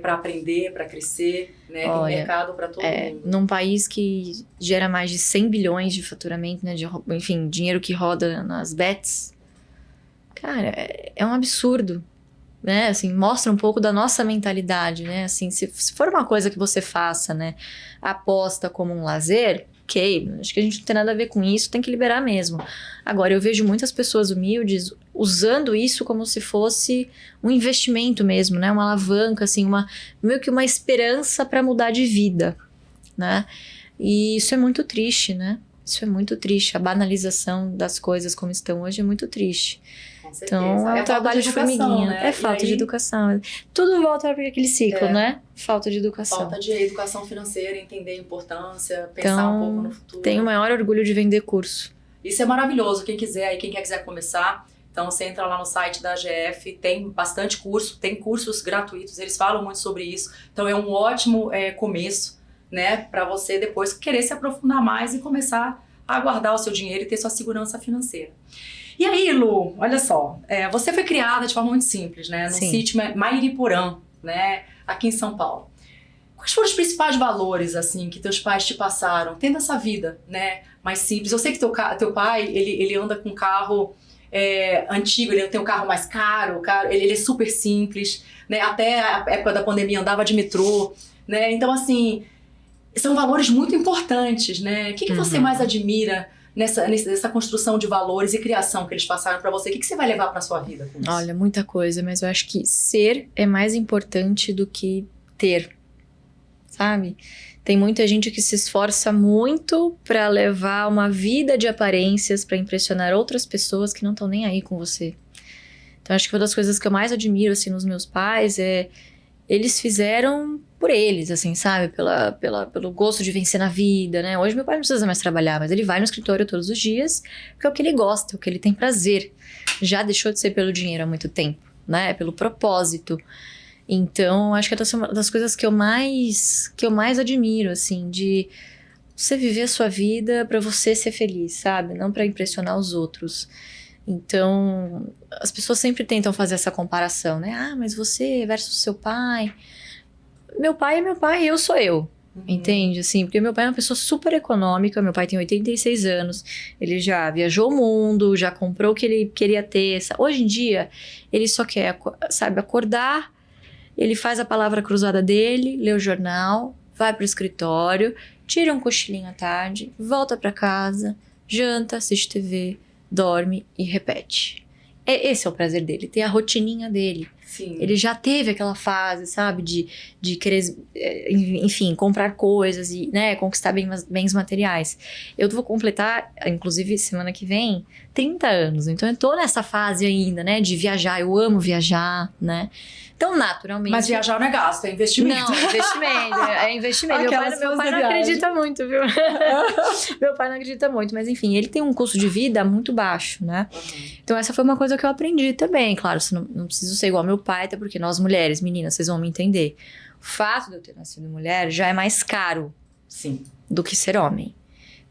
para aprender, para crescer, né? Tem mercado para todo mundo. Num país que gera mais de 100 bilhões de faturamento, né? Enfim, dinheiro que roda nas bets. Cara, é um absurdo. Né, assim, mostra um pouco da nossa mentalidade, né, assim, se for uma coisa que você faça, né, aposta como um lazer, ok, acho que a gente não tem nada a ver com isso, tem que liberar mesmo. Agora, eu vejo muitas pessoas humildes usando isso como se fosse um investimento mesmo, né, uma alavanca, assim, meio que uma esperança para mudar de vida, né, e isso é muito triste, né, isso é muito triste, a banalização das coisas como estão hoje é muito triste. Então, é um trabalho de formiguinha. Né? É falta de educação. Tudo volta para aquele ciclo, né? Falta de educação. Falta de educação financeira, entender a importância, pensar um pouco no futuro. Tenho o maior orgulho de vender curso. Isso é maravilhoso. Quem quiser começar, então você entra lá no site da AGF, tem bastante curso, tem cursos gratuitos, eles falam muito sobre isso. Então, é um ótimo começo, né? Para você depois querer se aprofundar mais e começar a guardar o seu dinheiro e ter sua segurança financeira. E aí, Lu, olha só, você foi criada de forma muito simples, né? No sítio Mairiporã, né? Aqui em São Paulo. Quais foram os principais valores, assim, que teus pais te passaram, tendo essa vida, né? Mais simples. Eu sei que teu pai, ele anda com um carro antigo, ele tem um carro mais caro, ele é super simples, né? Até a época da pandemia andava de metrô, né? Então, assim, são valores muito importantes, né? O que você mais admira nessa construção de valores e criação que eles passaram para você? O que você vai levar para sua vida com isso? Olha, muita coisa, mas eu acho que ser é mais importante do que ter, sabe? Tem muita gente que se esforça muito para levar uma vida de aparências, para impressionar outras pessoas que não estão nem aí com você. Então, acho que uma das coisas que eu mais admiro, assim, nos meus pais eles fizeram por eles, assim, sabe? Pelo gosto de vencer na vida, né? Hoje meu pai não precisa mais trabalhar, mas ele vai no escritório todos os dias, porque é o que ele gosta, é o que ele tem prazer. Já deixou de ser pelo dinheiro há muito tempo, né? Pelo propósito. Então, acho que é uma das coisas que eu mais admiro, assim, de você viver a sua vida pra você ser feliz, sabe? Não pra impressionar os outros. Então, as pessoas sempre tentam fazer essa comparação, né? Ah, mas você versus seu pai. Meu pai é meu pai e eu sou eu. Entende? Assim, porque meu pai é uma pessoa super econômica, meu pai tem 86 anos, ele já viajou o mundo, já comprou o que ele queria ter. Hoje em dia, ele só quer, sabe, acordar, ele faz a palavra cruzada dele, lê o jornal, vai pro escritório, tira um cochilinho à tarde, volta pra casa, janta, assiste TV, dorme e repete. Esse é o prazer dele, ter a rotininha dele. Sim. Ele já teve aquela fase, sabe, de querer, enfim, comprar coisas e, né, conquistar bens materiais. Eu vou completar, inclusive, semana que vem, 30 anos. Então, eu tô nessa fase ainda, né, de viajar. Eu amo viajar, né? Então, naturalmente... Mas viajar não é gasto, é investimento. Não, é investimento. Meu pai não acredita muito, viu? Meu pai não acredita muito. Mas, enfim, ele tem um custo de vida muito baixo, né? Então, essa foi uma coisa que eu aprendi também. Claro, não preciso ser igual ao meu pai, até porque nós mulheres, meninas, vocês vão me entender. O fato de eu ter nascido mulher já é mais caro. Sim. Do que ser homem.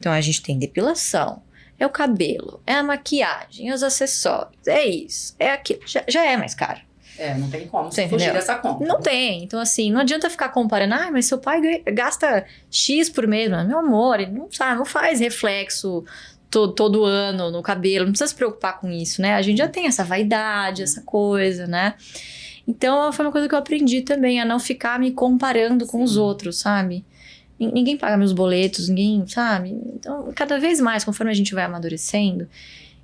Então, a gente tem depilação, é o cabelo, é a maquiagem, é os acessórios, é isso, é aquilo. Já é mais caro. Não tem como você fugir dessa conta. Não tem. Então, assim, não adianta ficar comparando. Ah, mas seu pai gasta X por mês. Meu amor, ele não faz reflexo todo ano no cabelo. Não precisa se preocupar com isso, né? A gente já tem essa vaidade, essa coisa, né? Então, foi uma coisa que eu aprendi também, a não ficar me comparando com os outros, sabe? Ninguém paga meus boletos, ninguém, sabe? Então, cada vez mais, conforme a gente vai amadurecendo,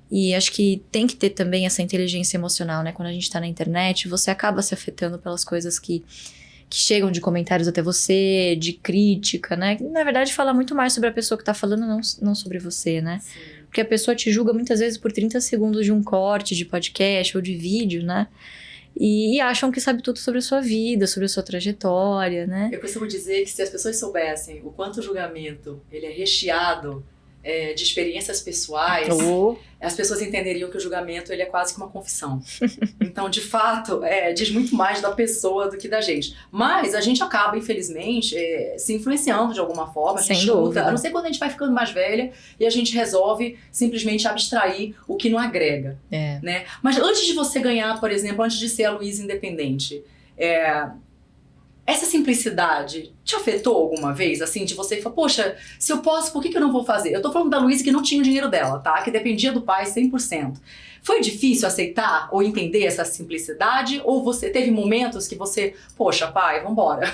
e acho que tem que ter também essa inteligência emocional, né? Quando a gente tá na internet, você acaba se afetando pelas coisas que chegam de comentários até você, de crítica, né? Na verdade, fala muito mais sobre a pessoa que tá falando, não sobre você, né? Sim. Porque a pessoa te julga muitas vezes por 30 segundos de um corte de podcast ou de vídeo, né? E acham que sabe tudo sobre a sua vida, sobre a sua trajetória, né? Eu costumo dizer que se as pessoas soubessem o quanto o julgamento ele é recheado de experiências pessoais, as pessoas entenderiam que o julgamento ele é quase que uma confissão. Então, de fato, diz muito mais da pessoa do que da gente. Mas a gente acaba, infelizmente, se influenciando de alguma forma. A gente Sem dúvida. A não ser quando a gente vai ficando mais velha e a gente resolve simplesmente abstrair o que não agrega. Né? Mas antes de você ganhar, por exemplo, antes de ser a Luísa independente, essa simplicidade te afetou alguma vez? Assim, de você falar, poxa, se eu posso, por que eu não vou fazer? Eu tô falando da Luísa que não tinha o dinheiro dela, tá? Que dependia do pai 100%. Foi difícil aceitar ou entender essa simplicidade? Ou você teve momentos que você, poxa, pai, vambora?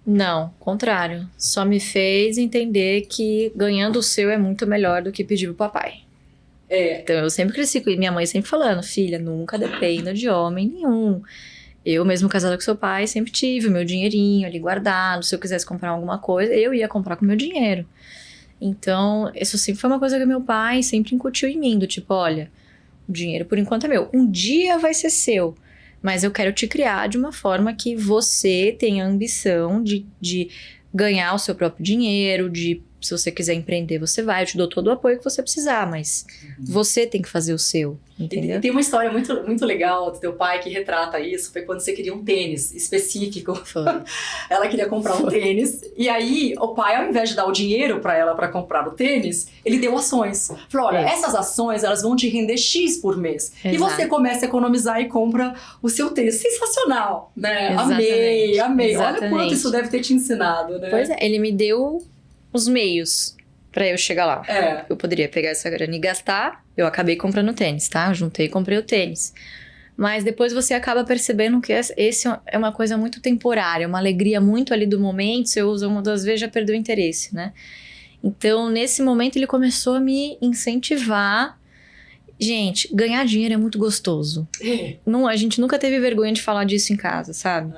Não, contrário. Só me fez entender que ganhando o seu é muito melhor do que pedir pro papai. Então eu sempre cresci com minha mãe sempre falando, filha, nunca dependa de homem nenhum. Eu, mesmo casada com seu pai, sempre tive o meu dinheirinho ali guardado. Se eu quisesse comprar alguma coisa, eu ia comprar com o meu dinheiro. Então, isso sempre foi uma coisa que meu pai sempre incutiu em mim. Do tipo, olha, o dinheiro por enquanto é meu. Um dia vai ser seu. Mas eu quero te criar de uma forma que você tenha a ambição de ganhar o seu próprio dinheiro, se você quiser empreender, você vai. Eu te dou todo o apoio que você precisar, mas você tem que fazer o seu, entendeu? E tem uma história muito, muito legal do teu pai que retrata isso. Foi quando você queria um tênis específico. Foi. Ela queria comprar um tênis. E aí, o pai, ao invés de dar o dinheiro pra ela pra comprar o tênis, ele deu ações. Falou, olha, essas ações, elas vão te render X por mês. Exato. E você começa a economizar e compra o seu tênis. Sensacional, né? Amei. Exatamente. Olha quanto isso deve ter te ensinado, né? Pois é, ele me deu os meios pra eu chegar lá. Eu poderia pegar essa grana e gastar. Eu acabei comprando tênis, tá? Eu juntei e comprei o tênis. Mas depois você acaba percebendo que esse é uma coisa muito temporária, uma alegria muito ali do momento. Se eu uso uma das vezes, já perdeu o interesse, né? Então, nesse momento, ele começou a me incentivar. Gente, ganhar dinheiro é muito gostoso. Não, a gente nunca teve vergonha de falar disso em casa, sabe?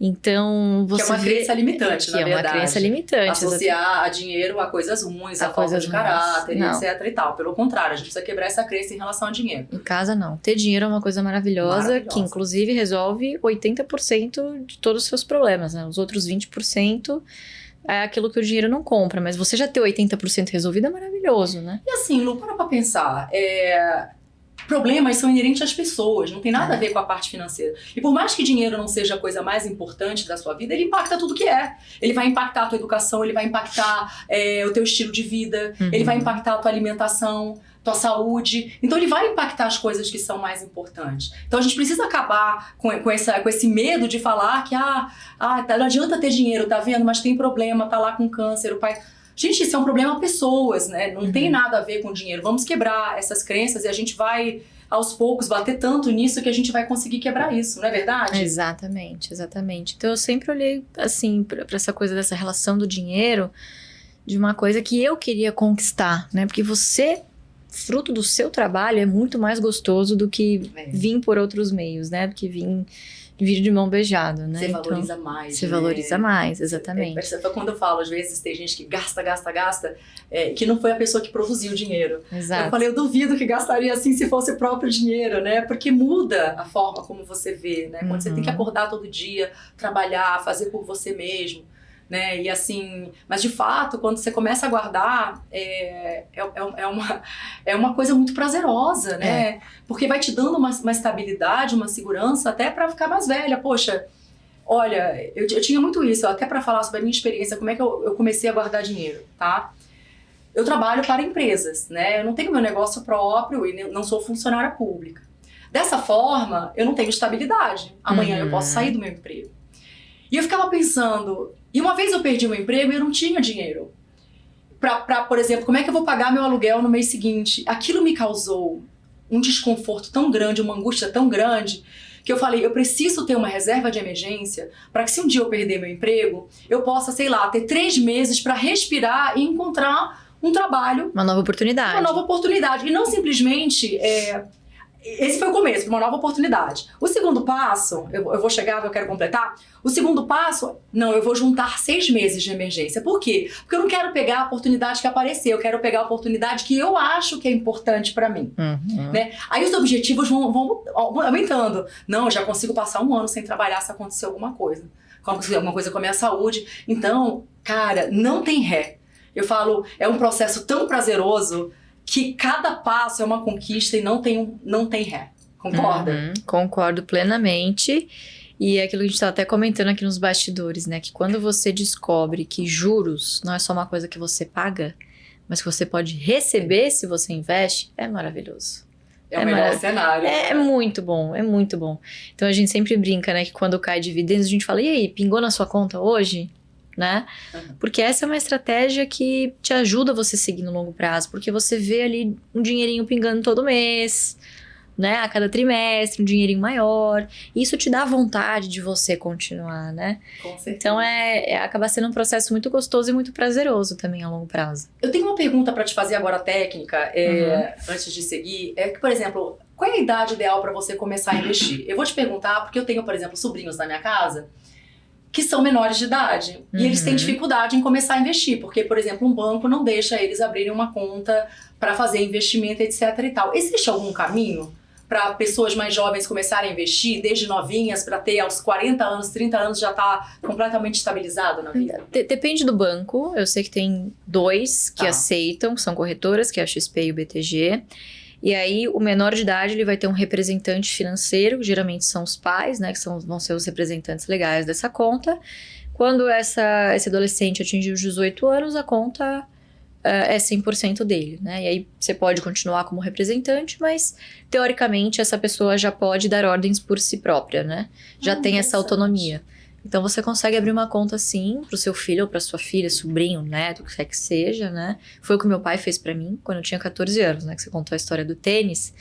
Então, você que é uma crença limitante, na verdade. É uma crença limitante. Associar a dinheiro a coisas ruins, a falta de caráter, etc e tal. Pelo contrário, a gente precisa quebrar essa crença em relação ao dinheiro. Em casa, não. Ter dinheiro é uma coisa maravilhosa. Que inclusive resolve 80% de todos os seus problemas, né? Os outros 20% é aquilo que o dinheiro não compra. Mas você já ter 80% resolvido é maravilhoso, né? E assim, Lu, para pensar. Problemas são inerentes às pessoas, não tem nada a ver com a parte financeira. E por mais que dinheiro não seja a coisa mais importante da sua vida, ele impacta tudo que é. Ele vai impactar a tua educação, ele vai impactar o teu estilo de vida, ele vai impactar a tua alimentação, tua saúde. Então ele vai impactar as coisas que são mais importantes. Então a gente precisa acabar com esse medo de falar que não adianta ter dinheiro, tá vendo? Mas tem problema, tá lá com câncer, o pai... Gente, isso é um problema pessoas, né? Não tem nada a ver com dinheiro. Vamos quebrar essas crenças e a gente vai, aos poucos, bater tanto nisso que a gente vai conseguir quebrar isso, não é verdade? Exatamente, exatamente. Então eu sempre olhei, assim, pra essa coisa dessa relação do dinheiro de uma coisa que eu queria conquistar, né? Porque você, fruto do seu trabalho, é muito mais gostoso do que vir por outros meios, né? Do que vir de mão beijada, né? Você valoriza mais. Você valoriza mais, exatamente. Quando eu falo, às vezes, tem gente que gasta, que não foi a pessoa que produziu o dinheiro. Exato. Eu falei, eu duvido que gastaria assim se fosse o próprio dinheiro, né? Porque muda a forma como você vê, né? Quando você tem que acordar todo dia, trabalhar, fazer por você mesmo, né? E assim, mas de fato, quando você começa a guardar, é uma coisa muito prazerosa, né? Porque vai te dando uma estabilidade, uma segurança, até pra ficar mais velha. Poxa, olha, eu tinha muito isso, até pra falar sobre a minha experiência, como é que eu comecei a guardar dinheiro, tá? Eu trabalho para empresas, né? Eu não tenho meu negócio próprio e não sou funcionária pública. Dessa forma, eu não tenho estabilidade. Amanhã eu posso sair do meu emprego. E eu ficava pensando... E uma vez eu perdi meu emprego e eu não tinha dinheiro. Por exemplo, como é que eu vou pagar meu aluguel no mês seguinte? Aquilo me causou um desconforto tão grande, uma angústia tão grande, que eu falei, eu preciso ter uma reserva de emergência para que se um dia eu perder meu emprego, eu possa, sei lá, ter 3 meses para respirar e encontrar um trabalho. Uma nova oportunidade. Uma nova oportunidade. E não simplesmente... Esse foi o começo, uma nova oportunidade. O segundo passo, eu vou chegar, eu quero completar. O segundo passo, não, eu vou juntar 6 meses de emergência. Por quê? Porque eu não quero pegar a oportunidade que apareceu, eu quero pegar a oportunidade que eu acho que é importante pra mim. Né? Aí os objetivos vão aumentando. Não, eu já consigo passar 1 ano sem trabalhar se acontecer alguma coisa. Alguma coisa com a minha saúde. Então, cara, não tem ré. Eu falo, é um processo tão prazeroso que cada passo é uma conquista e não tem ré. Concorda? Concordo plenamente. E é aquilo que a gente estava até comentando aqui nos bastidores, né? Que quando você descobre que juros não é só uma coisa que você paga, mas que você pode receber se você investe, é maravilhoso. É o melhor cenário. É muito bom, é muito bom. Então a gente sempre brinca, né? Que quando cai dividendos, a gente fala, e aí, pingou na sua conta hoje? Né? Porque essa é uma estratégia que te ajuda você a seguir no longo prazo, porque você vê ali um dinheirinho pingando todo mês, né? A cada trimestre, um dinheirinho maior. Isso te dá vontade de você continuar, né? Com certeza. Então acaba sendo um processo muito gostoso e muito prazeroso também a longo prazo. Eu tenho uma pergunta para te fazer agora técnica, antes de seguir. É que, por exemplo, qual é a idade ideal para você começar a investir? Eu vou te perguntar, porque eu tenho, por exemplo, sobrinhos na minha casa que são menores de idade. E eles têm dificuldade em começar a investir, porque, por exemplo, um banco não deixa eles abrirem uma conta para fazer investimento, etc e tal. Existe algum caminho para pessoas mais jovens começarem a investir, desde novinhas, para ter aos 40 anos, 30 anos já tá completamente estabilizado na vida? Depende do banco. Eu sei que tem 2 que aceitam, são corretoras, que é a XP e o BTG. E aí, o menor de idade, ele vai ter um representante financeiro, geralmente são os pais, né, que vão ser os representantes legais dessa conta. Quando esse adolescente atingir os 18 anos, a conta é 100% dele, né? E aí, você pode continuar como representante, mas, teoricamente, essa pessoa já pode dar ordens por si própria, né? Já tem essa autonomia. Então, você consegue abrir uma conta, sim, pro seu filho ou pra sua filha, sobrinho, neto, o que quer que seja, né? Foi o que meu pai fez pra mim quando eu tinha 14 anos, né? Que você contou a história do tênis.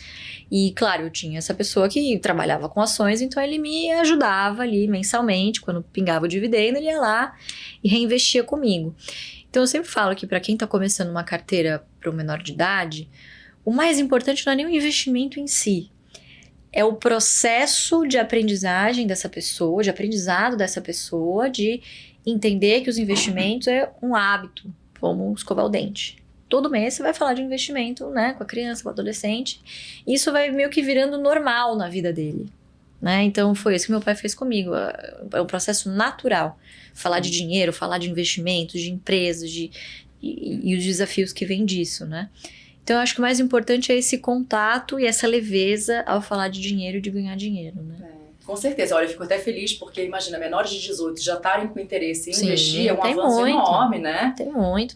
E, claro, eu tinha essa pessoa que trabalhava com ações, então ele me ajudava ali mensalmente. Quando pingava o dividendo, ele ia lá e reinvestia comigo. Então, eu sempre falo que pra quem tá começando uma carteira pro menor de idade, o mais importante não é nem o investimento em si. É o processo de aprendizagem dessa pessoa, de aprendizado dessa pessoa, de entender que os investimentos é um hábito, como escovar o dente. Todo mês você vai falar de investimento, né, com a criança, com o adolescente. Isso vai meio que virando normal na vida dele, né? Então foi isso que meu pai fez comigo. É um processo natural. Falar de dinheiro, falar de investimentos, de empresas, e os desafios que vêm disso, né? Então, eu acho que o mais importante é esse contato e essa leveza ao falar de dinheiro e de ganhar dinheiro, né? Com certeza. Olha, eu fico até feliz porque, imagina, menores de 18 já estarem com interesse em investir, é um avanço enorme, né?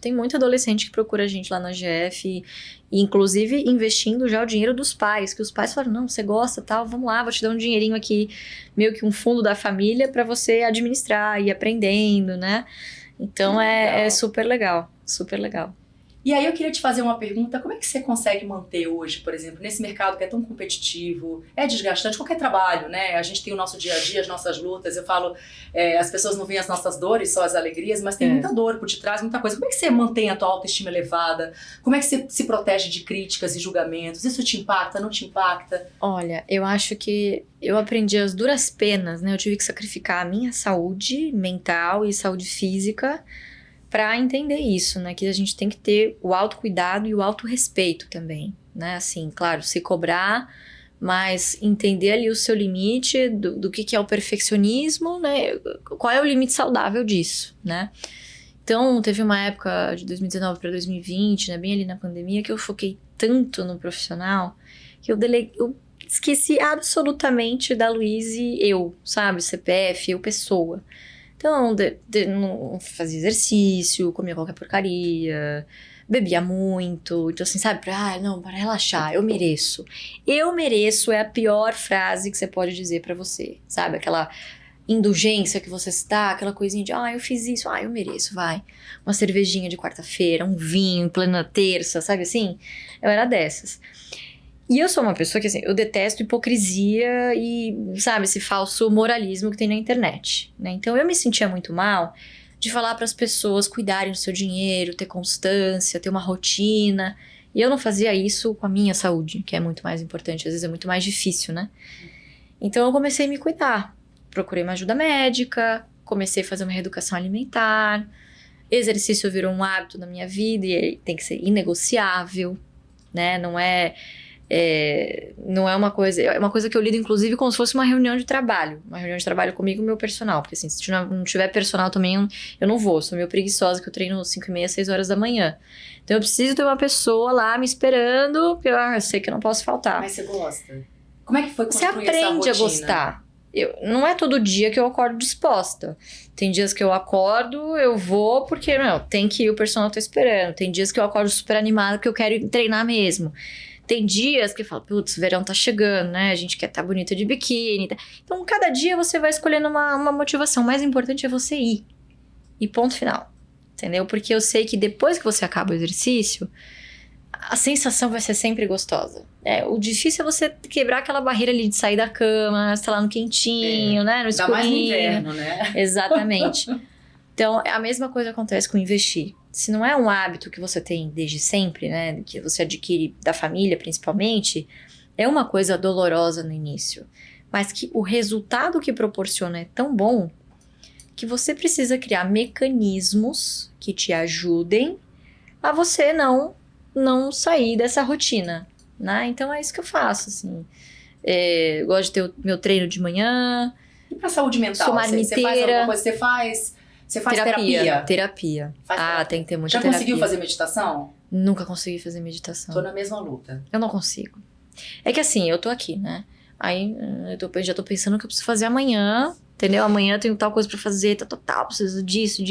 Tem muito adolescente que procura a gente lá na GF, e inclusive investindo já o dinheiro dos pais, que os pais falam, não, você gosta, tal, vamos lá, vou te dar um dinheirinho aqui, meio que um fundo da família para você administrar e ir aprendendo, né? Então, é super legal, super legal. E aí eu queria te fazer uma pergunta, como é que você consegue manter hoje, por exemplo, nesse mercado que é tão competitivo, é desgastante, qualquer trabalho, né? A gente tem o nosso dia a dia, as nossas lutas, eu falo, as pessoas não veem as nossas dores, só as alegrias, mas tem muita dor por detrás, muita coisa. Como é que você mantém a tua autoestima elevada? Como é que você se protege de críticas e julgamentos? Isso te impacta, não te impacta? Olha, eu acho que eu aprendi as duras penas, né? Eu tive que sacrificar a minha saúde mental e saúde física para entender isso, né? Que a gente tem que ter o autocuidado e o autorrespeito também, né? Assim, claro, se cobrar, mas entender ali o seu limite do que é o perfeccionismo, né? Qual é o limite saudável disso, né? Então, teve uma época de 2019 para 2020, né? Bem ali na pandemia, que eu foquei tanto no profissional que eu esqueci absolutamente da Luíse eu, sabe? CPF, eu pessoa. Então, não fazia exercício, comia qualquer porcaria, bebia muito. Então, assim, sabe? Para relaxar, eu mereço. Eu mereço é a pior frase que você pode dizer pra você, sabe? Aquela indulgência que você está, aquela coisinha de, eu fiz isso, eu mereço, vai. Uma cervejinha de quarta-feira, um vinho em plena terça, sabe assim? Eu era dessas. E eu sou uma pessoa que, assim, eu detesto hipocrisia e, sabe, esse falso moralismo que tem na internet, né? Então, eu me sentia muito mal de falar para as pessoas cuidarem do seu dinheiro, ter constância, ter uma rotina. E eu não fazia isso com a minha saúde, que é muito mais importante, às vezes é muito mais difícil, né? Então, eu comecei a me cuidar. Procurei uma ajuda médica, comecei a fazer uma reeducação alimentar. Exercício virou um hábito na minha vida e ele tem que ser inegociável, né? Não é uma coisa... É uma coisa que eu lido, inclusive, como se fosse uma reunião de trabalho. Uma reunião de trabalho comigo e meu personal. Porque, assim, se não tiver personal também, eu não vou. Eu sou meio preguiçosa, que eu treino 5h30, 6 horas da manhã. Então, eu preciso ter uma pessoa lá me esperando, porque eu sei que eu não posso faltar. Mas você gosta? Como é que foi Você construir essa rotina? aprende a gostar. Não é todo dia que eu acordo disposta. Tem dias que eu acordo, eu vou porque, tem que ir, o personal tá esperando. Tem dias que eu acordo super animada porque eu quero treinar mesmo. Tem dias que eu falo, putz, o verão tá chegando, né? A gente quer estar bonita de biquíni. Então, cada dia você vai escolhendo uma motivação. O mais importante é você ir. E ponto final. Entendeu? Porque eu sei que depois que você acaba o exercício, a sensação vai ser sempre gostosa. O difícil é você quebrar aquela barreira ali de sair da cama, estar lá no quentinho, né? No escurinho. Ainda mais no inverno, né? Exatamente. Então, a mesma coisa acontece com investir. Se não é um hábito que você tem desde sempre, né? Que você adquire da família, principalmente, é uma coisa dolorosa no início. Mas que o resultado que proporciona é tão bom que você precisa criar mecanismos que te ajudem a você não sair dessa rotina, né? Então é isso que eu faço, assim. Eu gosto de ter o meu treino de manhã. E pra saúde mental? Sou marmiteira. Você faz alguma coisa? Você faz terapia? Terapia. Terapia. Tem que ter muita Já terapia. conseguiu fazer meditação? Nunca consegui fazer meditação. Tô na mesma luta. Eu não consigo. É que assim, eu tô aqui, né? Aí já tô pensando que eu preciso fazer amanhã. Entendeu? Amanhã eu tenho tal coisa pra fazer, tal, preciso disso.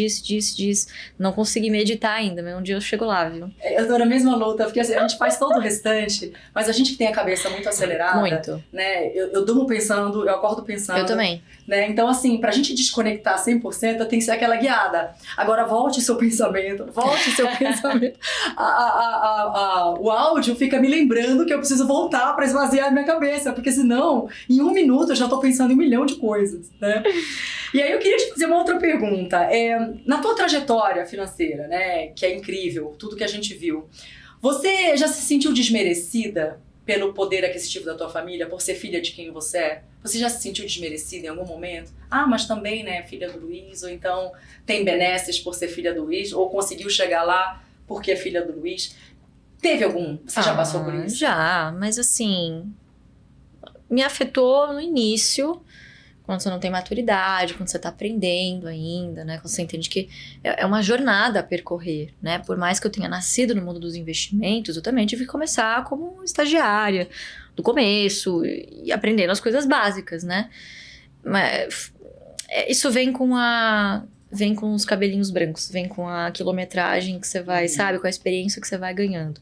Não consegui meditar ainda, mas um dia eu chego lá, viu? Eu tô na mesma luta, porque assim, a gente faz todo o restante, mas a gente que tem a cabeça muito acelerada, Muito. Né? Eu durmo pensando, eu acordo pensando. Eu também. Né? Então, assim, pra gente desconectar 100%, tem que ser aquela guiada. Agora, volte seu pensamento. O áudio fica me lembrando que eu preciso voltar pra esvaziar a minha cabeça, porque senão, em 1 minuto, eu já tô pensando em 1 milhão de coisas, né? E aí eu queria te fazer uma outra pergunta. Na tua trajetória financeira, né, que é incrível, tudo que a gente viu, você já se sentiu desmerecida pelo poder aquisitivo da tua família, por ser filha de quem você é? Você já se sentiu desmerecida em algum momento? Mas também, né, filha do Luiz, ou então tem benesses por ser filha do Luiz, ou conseguiu chegar lá porque é filha do Luiz. Teve algum? Você já passou por isso? Já, mas assim, me afetou no início, quando você não tem maturidade, quando você tá aprendendo ainda, né? Quando você entende que é uma jornada a percorrer, né? Por mais que eu tenha nascido no mundo dos investimentos, eu também tive que começar como estagiária, do começo, e aprendendo as coisas básicas, né? Mas isso vem com os cabelinhos brancos, vem com a quilometragem que você vai, sabe? Com a experiência que você vai ganhando.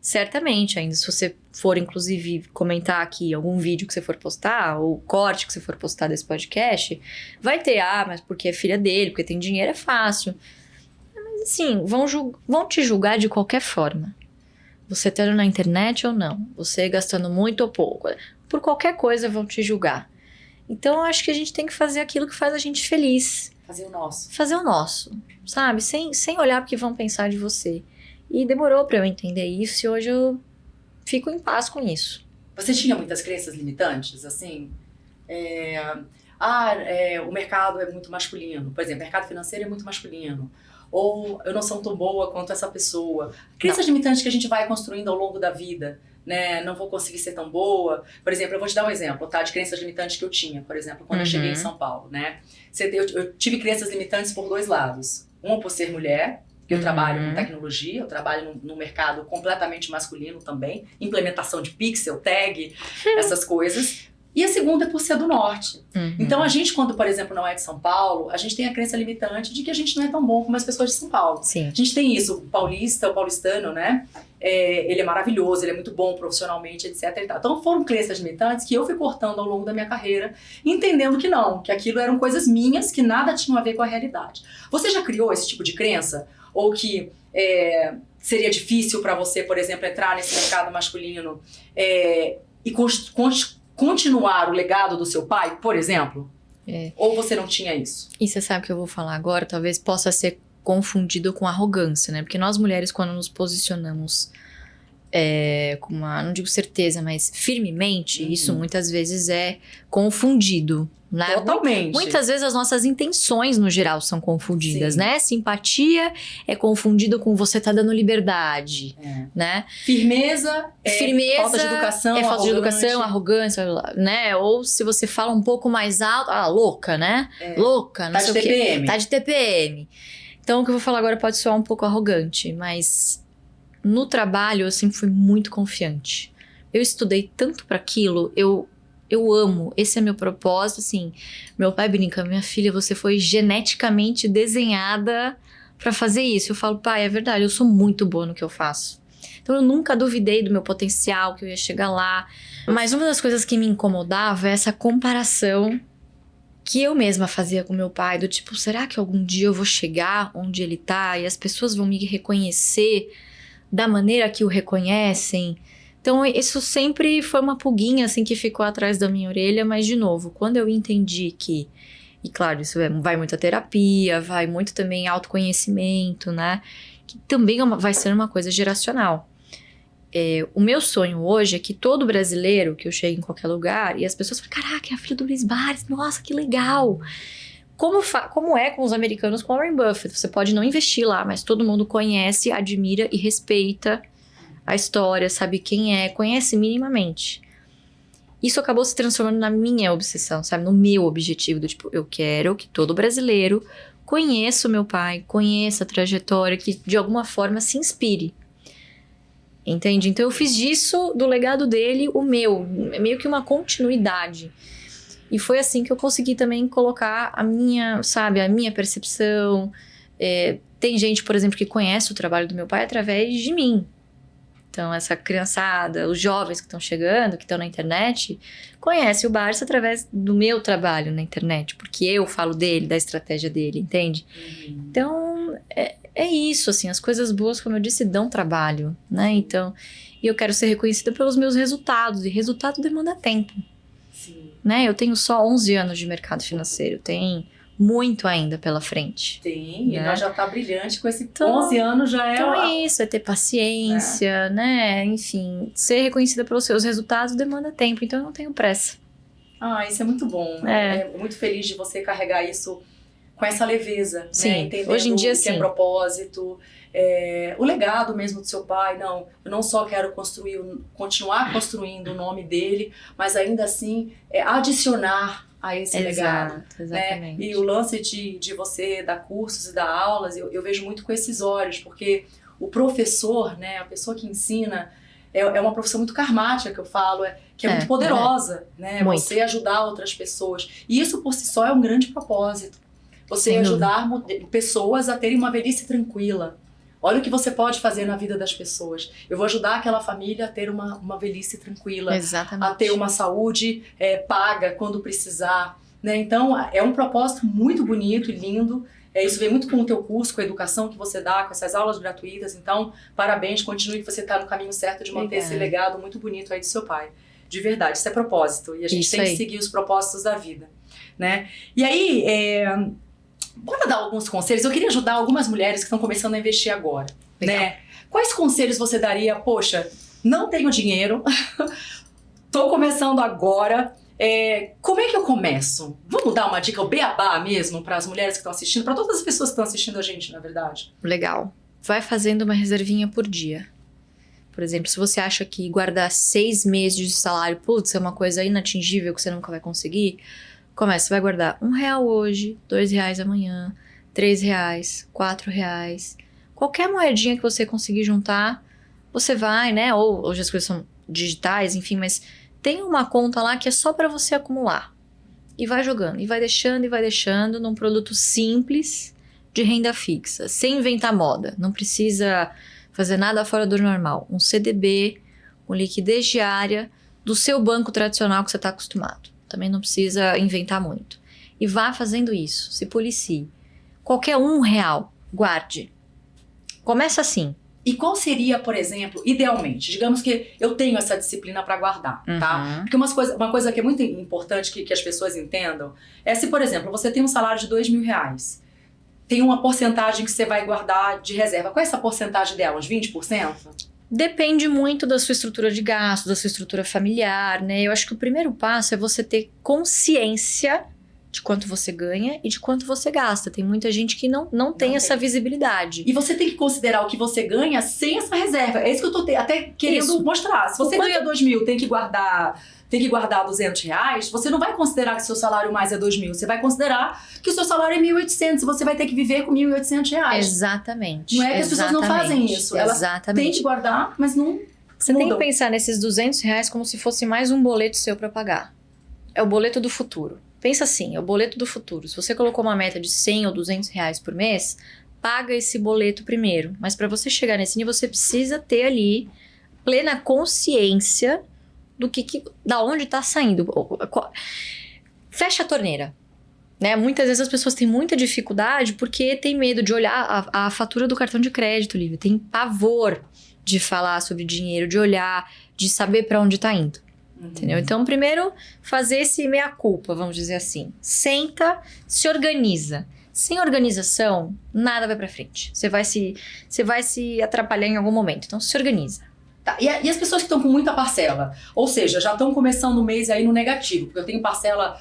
Certamente, ainda se você for, inclusive, comentar aqui algum vídeo que você for postar, ou corte que você for postar desse podcast, vai ter, mas porque é filha dele, porque tem dinheiro, é fácil. Mas assim, vão te julgar de qualquer forma. Você tendo na internet ou não, você gastando muito ou pouco, por qualquer coisa vão te julgar. Então, eu acho que a gente tem que fazer aquilo que faz a gente feliz. Fazer o nosso. Fazer o nosso, sabe? Sem olhar porque vão pensar de você. E demorou pra eu entender isso e hoje eu fico em paz com isso. Você tinha muitas crenças limitantes, assim? O mercado é muito masculino. Por exemplo, o mercado financeiro é muito masculino. Ou eu não sou tão boa quanto essa pessoa. Crenças limitantes que a gente vai construindo ao longo da vida, né? Não vou conseguir ser tão boa. Por exemplo, eu vou te dar um exemplo, tá? De crenças limitantes que eu tinha, por exemplo, quando eu cheguei em São Paulo, né? Eu tive crenças limitantes por 2 lados. Uma por ser mulher, que eu trabalho com tecnologia, eu trabalho num mercado completamente masculino também, implementação de pixel, tag, essas coisas. E a segunda é por ser do norte. Então a gente, quando, por exemplo, não é de São Paulo, a gente tem a crença limitante de que a gente não é tão bom como as pessoas de São Paulo. Sim. A gente tem isso, o paulistano, né? Ele é maravilhoso, ele é muito bom profissionalmente, etc. E tal. Então foram crenças limitantes que eu fui cortando ao longo da minha carreira, entendendo que não, que aquilo eram coisas minhas, que nada tinham a ver com a realidade. Você já criou esse tipo de crença? Ou que seria difícil para você, por exemplo, entrar nesse mercado masculino e continuar o legado do seu pai, por exemplo? Ou você não tinha isso? E você sabe o que eu vou falar agora? Talvez possa ser confundido com arrogância, né? Porque nós mulheres, quando nos posicionamos com uma, não digo certeza, mas firmemente, isso muitas vezes é confundido, né? Totalmente. Muitas vezes as nossas intenções, no geral, são confundidas, né? Simpatia é confundido com você tá dando liberdade, né? Firmeza, falta de educação, falta de educação, arrogância, né? Ou se você fala um pouco mais alto, louca, né? Louca, não sei o quê. TPM. Tá de TPM. Então, o que eu vou falar agora pode soar um pouco arrogante, mas no trabalho eu sempre fui muito confiante. Eu estudei tanto para aquilo, eu amo, esse é meu propósito, assim. Meu pai brinca, minha filha, você foi geneticamente desenhada para fazer isso. Eu falo, pai, é verdade, eu sou muito boa no que eu faço. Então eu nunca duvidei do meu potencial, que eu ia chegar lá. Mas uma das coisas que me incomodava é essa comparação que eu mesma fazia com meu pai, do tipo, será que algum dia eu vou chegar onde ele tá e as pessoas vão me reconhecer da maneira que o reconhecem? Então, isso sempre foi uma pulguinha, assim, que ficou atrás da minha orelha, mas, de novo, quando eu entendi que, e claro, isso vai muito a terapia, vai muito também autoconhecimento, né, que também vai ser uma coisa geracional. O meu sonho hoje é que todo brasileiro, que eu chegue em qualquer lugar, e as pessoas falam, caraca, é a filha do Luiz Barsi, nossa, que legal! Como é com os americanos com Warren Buffett, você pode não investir lá, mas todo mundo conhece, admira e respeita a história, sabe quem é, conhece minimamente. Isso acabou se transformando na minha obsessão, sabe? No meu objetivo, do tipo, eu quero que todo brasileiro conheça o meu pai, conheça a trajetória, que de alguma forma se inspire. Entende? Então eu fiz disso, do legado dele, o meu, meio que uma continuidade. E foi assim que eu consegui também colocar a minha, sabe, a minha percepção. Tem gente, por exemplo, que conhece o trabalho do meu pai através de mim. Então, essa criançada, os jovens que estão chegando, que estão na internet, conhecem o Barsi através do meu trabalho na internet, porque eu falo dele, da estratégia dele, entende? Então, é isso, assim, as coisas boas, como eu disse, dão trabalho, né? Então, e eu quero ser reconhecida pelos meus resultados, e resultado demanda tempo. Sim. Né? Eu tenho só 11 anos de mercado financeiro, tem muito ainda pela frente. Tem, né? E nós já tá brilhante com esse 11 anos já é... Então é isso, é ter paciência, né? Enfim, ser reconhecida pelos seus resultados demanda tempo, então eu não tenho pressa. Isso é muito bom. Muito feliz de você carregar isso com essa leveza, sim, né? Entendendo hoje em dia, o que é propósito, o legado mesmo do seu pai. Não, eu não só quero continuar construindo o nome dele, mas ainda assim adicionar a esse legado. Exatamente. Né? E o lance de você dar cursos e dar aulas, eu vejo muito com esses olhos, porque o professor, né, a pessoa que ensina, é uma profissão muito karmática, que eu falo, que é muito poderosa, né? Muito. Você ajudar outras pessoas. E isso por si só é um grande propósito. Você ajudar pessoas a terem uma velhice tranquila. Olha o que você pode fazer na vida das pessoas. Eu vou ajudar aquela família a ter uma velhice tranquila. Exatamente. A ter uma saúde paga quando precisar. Né? Então, é um propósito muito bonito e lindo. Isso vem muito com o teu curso, com a educação que você dá, com essas aulas gratuitas. Então, parabéns, continue, que você está no caminho certo de manter esse legado muito bonito aí do seu pai. De verdade, isso é propósito. E a gente tem que seguir os propósitos da vida. Né? E aí... Bora dar alguns conselhos. Eu queria ajudar algumas mulheres que estão começando a investir agora. Né? Quais conselhos você daria? Poxa, não tenho dinheiro, tô começando agora. Como é que eu começo? Vamos dar uma dica, o beabá mesmo, para as mulheres que estão assistindo, para todas as pessoas que estão assistindo a gente, na verdade. Legal. Vai fazendo uma reservinha por dia. Por exemplo, se você acha que guardar 6 meses de salário, putz, é uma coisa inatingível que você nunca vai conseguir... Começa, você vai guardar R$1 hoje, R$2 amanhã, R$3, R$4. Qualquer moedinha que você conseguir juntar, você vai, né? Ou hoje as coisas são digitais, enfim, mas tem uma conta lá que é só para você acumular. E vai jogando, e vai deixando num produto simples de renda fixa, sem inventar moda. Não precisa fazer nada fora do normal. Um CDB, com liquidez diária do seu banco tradicional que você está acostumado. Também não precisa inventar muito. E vá fazendo isso, se policie. Qualquer R$1, guarde. Começa assim. E qual seria, por exemplo, idealmente? Digamos que eu tenho essa disciplina para guardar, tá? Porque uma coisa que é muito importante que as pessoas entendam é se, por exemplo, você tem um salário de R$2.000, tem uma porcentagem que você vai guardar de reserva. Qual é essa porcentagem dela? Uns 20%? Depende muito da sua estrutura de gasto, da sua estrutura familiar, né? Eu acho que o primeiro passo é você ter consciência de quanto você ganha e de quanto você gasta. Tem muita gente que não tem essa visibilidade. E você tem que considerar o que você ganha sem essa reserva. É isso que eu tô até querendo mostrar. Se você ganha 2.000, tem que guardar R$200, você não vai considerar que seu salário mais é 2.000. Você vai considerar que o seu salário é 1.800 e você vai ter que viver com R$1.800. Exatamente. Não é que as pessoas não fazem isso. Elas têm que guardar, mas não Você tem que pensar nesses R$200 como se fosse mais um boleto seu para pagar. É o boleto do futuro. Pensa assim, é o boleto do futuro. Se você colocou uma meta de 100 ou R$200 por mês, paga esse boleto primeiro. Mas para você chegar nesse nível, você precisa ter ali plena consciência do da onde está saindo. Fecha a torneira. Né? Muitas vezes as pessoas têm muita dificuldade porque tem medo de olhar a fatura do cartão de crédito, Lívia. Tem pavor de falar sobre dinheiro, de olhar, de saber para onde está indo. Entendeu? Então, primeiro, fazer esse meia-culpa, vamos dizer assim. Senta, se organiza. Sem organização, nada vai pra frente. Você vai se atrapalhar em algum momento. Então, se organiza. Tá, e as pessoas que estão com muita parcela? Ou seja, já estão começando o mês aí no negativo. Porque eu tenho parcela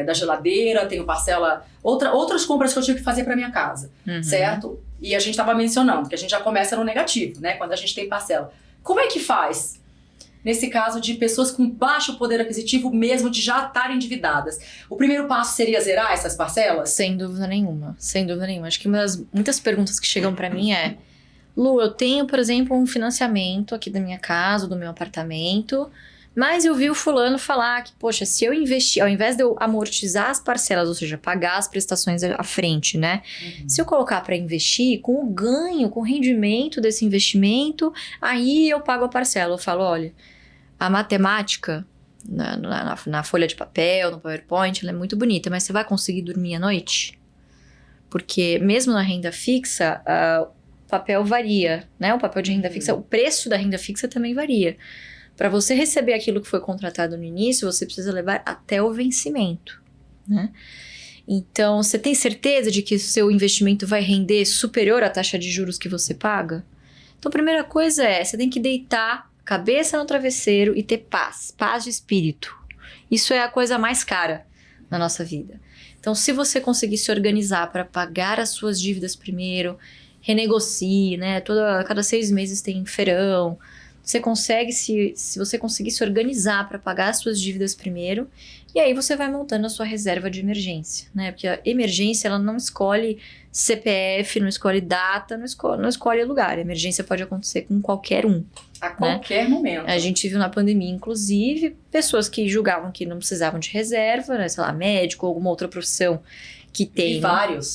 da geladeira, tenho parcela... Outras compras que eu tive que fazer pra minha casa, certo? E a gente estava mencionando que a gente já começa no negativo, né? Quando a gente tem parcela. Como é que faz? Nesse caso de pessoas com baixo poder aquisitivo, mesmo de já estarem endividadas. O primeiro passo seria zerar essas parcelas? Sem dúvida nenhuma, sem dúvida nenhuma. Acho que muitas perguntas que chegam pra mim é: Lu, eu tenho, por exemplo, um financiamento aqui da minha casa, do meu apartamento, mas eu vi o fulano falar que, poxa, se eu investir, ao invés de eu amortizar as parcelas, ou seja, pagar as prestações à frente, né? Se eu colocar pra investir, com o ganho, com o rendimento desse investimento, aí eu pago a parcela. Eu falo, olha, a matemática na folha de papel, no PowerPoint, ela é muito bonita, mas você vai conseguir dormir à noite? Porque mesmo na renda fixa, o papel varia, né? O papel de renda fixa, o preço da renda fixa também varia. Para você receber aquilo que foi contratado no início, você precisa levar até o vencimento, né? Então, você tem certeza de que o seu investimento vai render superior à taxa de juros que você paga? Então, a primeira coisa você tem que deitar cabeça no travesseiro e ter paz de espírito. Isso é a coisa mais cara na nossa vida. Então, se você conseguir se organizar para pagar as suas dívidas primeiro, renegocie, né? Cada 6 meses tem feirão. Você consegue, se você conseguir se organizar para pagar as suas dívidas primeiro, e aí você vai montando a sua reserva de emergência, né? Porque a emergência, ela não escolhe CPF, não escolhe data, não escolhe lugar. A emergência pode acontecer com qualquer um. A qualquer momento. A gente viu na pandemia, inclusive, pessoas que julgavam que não precisavam de reserva, né? Sei lá, médico ou alguma outra profissão que tem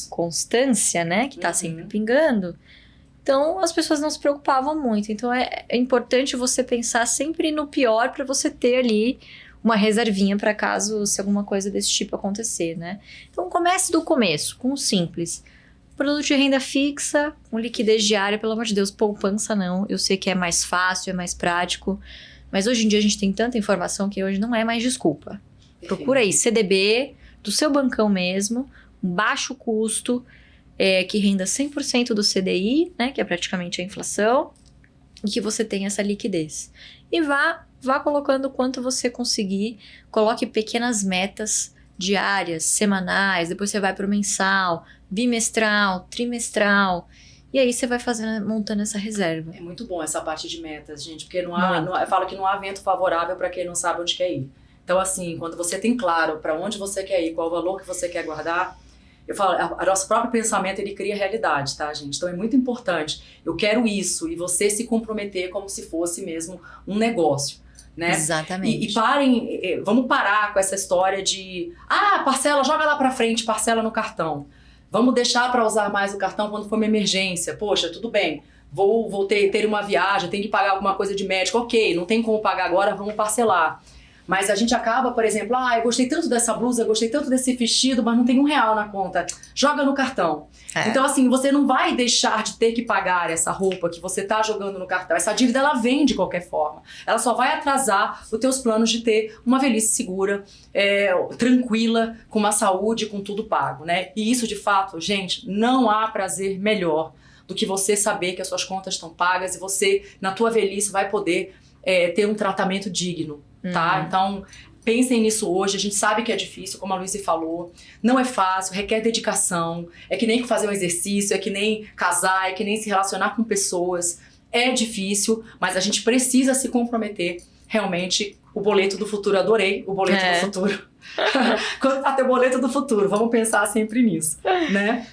constância, né? Que tá sempre pingando. Então, as pessoas não se preocupavam muito. Então, é importante você pensar sempre no pior para você ter ali uma reservinha para caso se alguma coisa desse tipo acontecer, né? Então, comece do começo, com o simples. Produto de renda fixa, com liquidez diária, pelo amor de Deus, poupança não. Eu sei que é mais fácil, é mais prático, mas hoje em dia a gente tem tanta informação que hoje não é mais desculpa. Procura aí, CDB, do seu bancão mesmo, um baixo custo, que renda 100% do CDI, né, que é praticamente a inflação, e que você tenha essa liquidez. E vá colocando o quanto você conseguir, coloque pequenas metas diárias, semanais, depois você vai para o mensal, bimestral, trimestral, e aí você vai montando essa reserva. É muito bom essa parte de metas, gente, porque eu falo que não há vento favorável para quem não sabe onde quer ir. Então, assim, quando você tem claro para onde você quer ir, qual o valor que você quer guardar, eu falo, o nosso próprio pensamento, ele cria realidade, tá, gente? Então é muito importante. Eu quero isso, e você se comprometer como se fosse mesmo um negócio, né? Exatamente. E parem, vamos parar com essa história de, parcela, joga lá pra frente, parcela no cartão. Vamos deixar para usar mais o cartão quando for uma emergência. Poxa, tudo bem, vou ter uma viagem, tenho que pagar alguma coisa de médico, ok, não tem como pagar agora, vamos parcelar. Mas a gente acaba, por exemplo, eu gostei tanto dessa blusa, gostei tanto desse vestido, mas não tem R$1 na conta. Joga no cartão. Então, assim, você não vai deixar de ter que pagar essa roupa que você tá jogando no cartão. Essa dívida, ela vem de qualquer forma. Ela só vai atrasar os teus planos de ter uma velhice segura, tranquila, com uma saúde, com tudo pago, né? E isso, de fato, gente, não há prazer melhor do que você saber que as suas contas estão pagas e você, na tua velhice, vai poder ter um tratamento digno, tá? Então, pensem nisso hoje. A gente sabe que é difícil, como a Luísa falou. Não é fácil, requer dedicação. É que nem fazer um exercício, é que nem casar, é que nem se relacionar com pessoas. É difícil, mas a gente precisa se comprometer. Realmente, o boleto do futuro, adorei o boleto do futuro. Quando tá teu boleto do futuro, vamos pensar sempre nisso, né?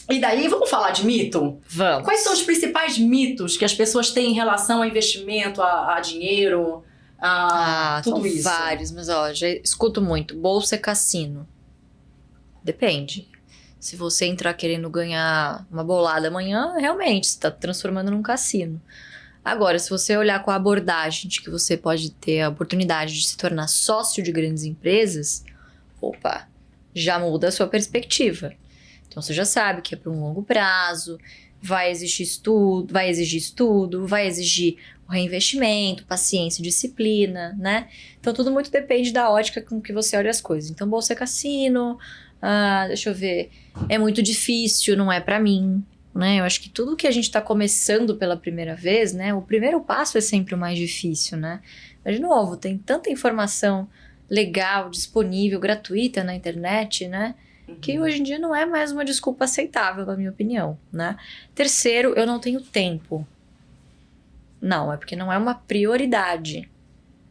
E daí, vamos falar de mito? Vamos. Quais são os principais mitos que as pessoas têm em relação a investimento, a dinheiro, tudo são isso? Vários, mas ó, já escuto muito. Bolsa é cassino. Depende. Se você entrar querendo ganhar uma bolada amanhã, realmente, você tá transformando num cassino. Agora, se você olhar com a abordagem de que você pode ter a oportunidade de se tornar sócio de grandes empresas, opa, já muda a sua perspectiva. Então, você já sabe que é para um longo prazo, vai exigir estudo, vai exigir o reinvestimento, paciência, disciplina, né? Então, tudo muito depende da ótica com que você olha as coisas. Então, bolsa é cassino, deixa eu ver, é muito difícil, não é para mim, né? Eu acho que tudo que a gente tá começando pela primeira vez, né? O primeiro passo é sempre o mais difícil, né? Mas, de novo, tem tanta informação legal, disponível, gratuita na internet, né? Que hoje em dia não é mais uma desculpa aceitável, na minha opinião, né? Terceiro, eu não tenho tempo. Não, é porque não é uma prioridade.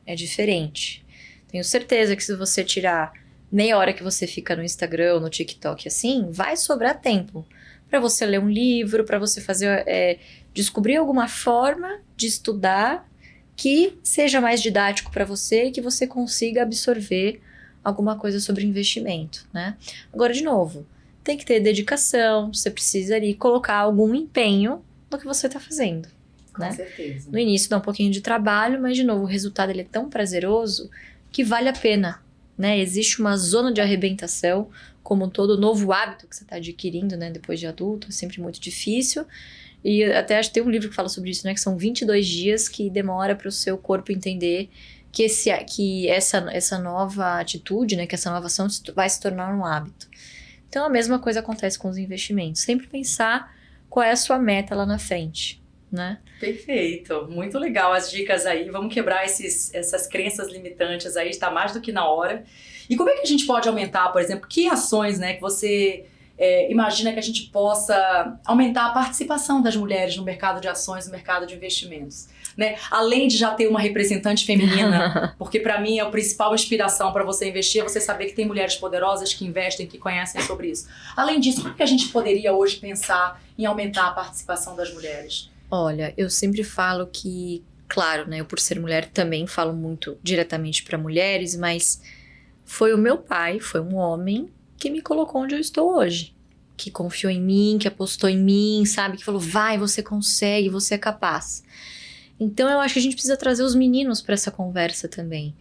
É diferente. Tenho certeza que se você tirar meia hora que você fica no Instagram ou no TikTok assim, vai sobrar tempo para você ler um livro, para você fazer, descobrir alguma forma de estudar que seja mais didático para você e que você consiga absorver alguma coisa sobre investimento, né? Agora, de novo, tem que ter dedicação, você precisa ali colocar algum empenho no que você está fazendo, né? Com certeza. No início dá um pouquinho de trabalho, mas, de novo, o resultado ele é tão prazeroso que vale a pena, né? Existe uma zona de arrebentação, como todo novo hábito que você está adquirindo, né? Depois de adulto, é sempre muito difícil. E até acho que tem um livro que fala sobre isso, né? Que são 22 dias que demora para o seu corpo entender que essa nova atitude, né, que essa nova ação vai se tornar um hábito. Então, a mesma coisa acontece com os investimentos. Sempre pensar qual é a sua meta lá na frente, né? Perfeito. Muito legal as dicas aí. Vamos quebrar essas crenças limitantes aí, está mais do que na hora. E como é que a gente pode aumentar, por exemplo, que ações, né, que você imagina que a gente possa aumentar a participação das mulheres no mercado de ações, no mercado de investimentos? Né? Além de já ter uma representante feminina, porque para mim a principal inspiração para você investir é você saber que tem mulheres poderosas que investem, que conhecem sobre isso. Além disso, como que a gente poderia hoje pensar em aumentar a participação das mulheres? Olha, eu sempre falo que, claro, né, eu por ser mulher também falo muito diretamente para mulheres, mas foi o meu pai, foi um homem que me colocou onde eu estou hoje. Que confiou em mim, que apostou em mim, sabe? Que falou, vai, você consegue, você é capaz. Então, eu acho que a gente precisa trazer os meninos para essa conversa também.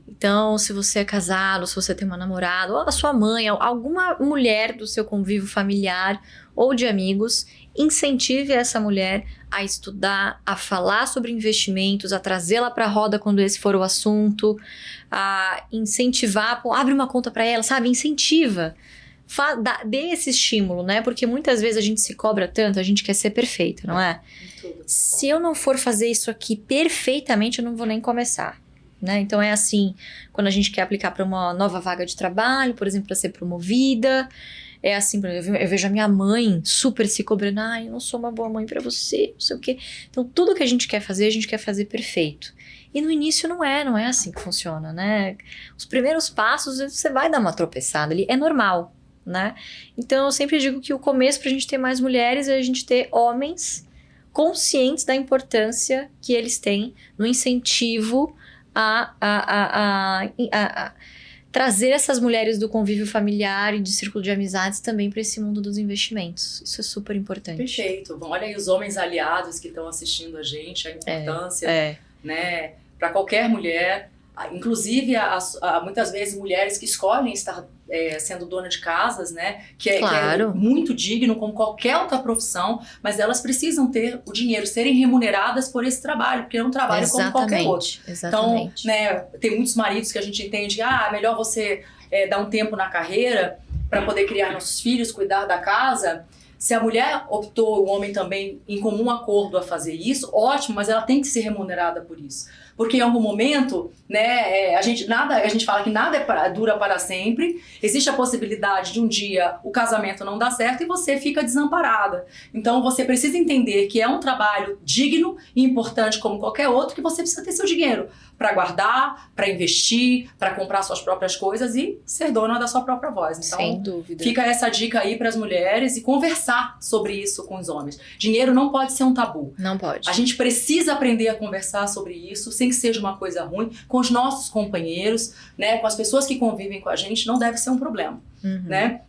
Então, se você é casado, se você tem uma namorada, ou a sua mãe, alguma mulher do seu convívio familiar ou de amigos, incentive essa mulher a estudar, a falar sobre investimentos, a trazê-la para a roda quando esse for o assunto, a incentivar, abre uma conta para ela, sabe? Incentiva. Dê esse estímulo, né? Porque muitas vezes a gente se cobra tanto, a gente quer ser perfeita, não é? Se eu não for fazer isso aqui perfeitamente, eu não vou nem começar, né? Então é assim, quando a gente quer aplicar para uma nova vaga de trabalho, por exemplo, para ser promovida, é assim, eu vejo a minha mãe super se cobrando, eu não sou uma boa mãe para você, não sei o quê. Então tudo que a gente quer fazer, a gente quer fazer perfeito. E no início não é assim que funciona, né? Os primeiros passos, você vai dar uma tropeçada ali, é normal, né? Então eu sempre digo que o começo pra gente ter mais mulheres é a gente ter homens conscientes da importância que eles têm no incentivo a trazer essas mulheres do convívio familiar e de círculo de amizades também para esse mundo dos investimentos. Isso é super importante. Perfeito. Bom, olha aí os homens aliados que estão assistindo a gente, a importância, né? Para qualquer mulher, Inclusive, muitas vezes, mulheres que escolhem estar sendo dona de casas, né? Que é muito digno, como qualquer outra profissão, mas elas precisam ter o dinheiro, serem remuneradas por esse trabalho, porque é um trabalho como qualquer outro. Exatamente. Então, né, tem muitos maridos que a gente entende que é melhor você dar um tempo na carreira para poder criar nossos filhos, cuidar da casa. Se a mulher optou, o homem também, em comum acordo a fazer isso, ótimo, mas ela tem que ser remunerada por isso. Porque em algum momento, né, a gente fala que nada dura para sempre. Existe a possibilidade de um dia o casamento não dar certo e você fica desamparada. Então você precisa entender que é um trabalho digno e importante como qualquer outro, que você precisa ter seu dinheiro para guardar, para investir, para comprar suas próprias coisas e ser dona da sua própria voz. Então, sem dúvida. Fica essa dica aí para as mulheres e conversar sobre isso com os homens. Dinheiro não pode ser um tabu. Não pode. A gente precisa aprender a conversar sobre isso, sem que seja uma coisa ruim, com os nossos companheiros, né, com as pessoas que convivem com a gente, não deve ser um problema, né?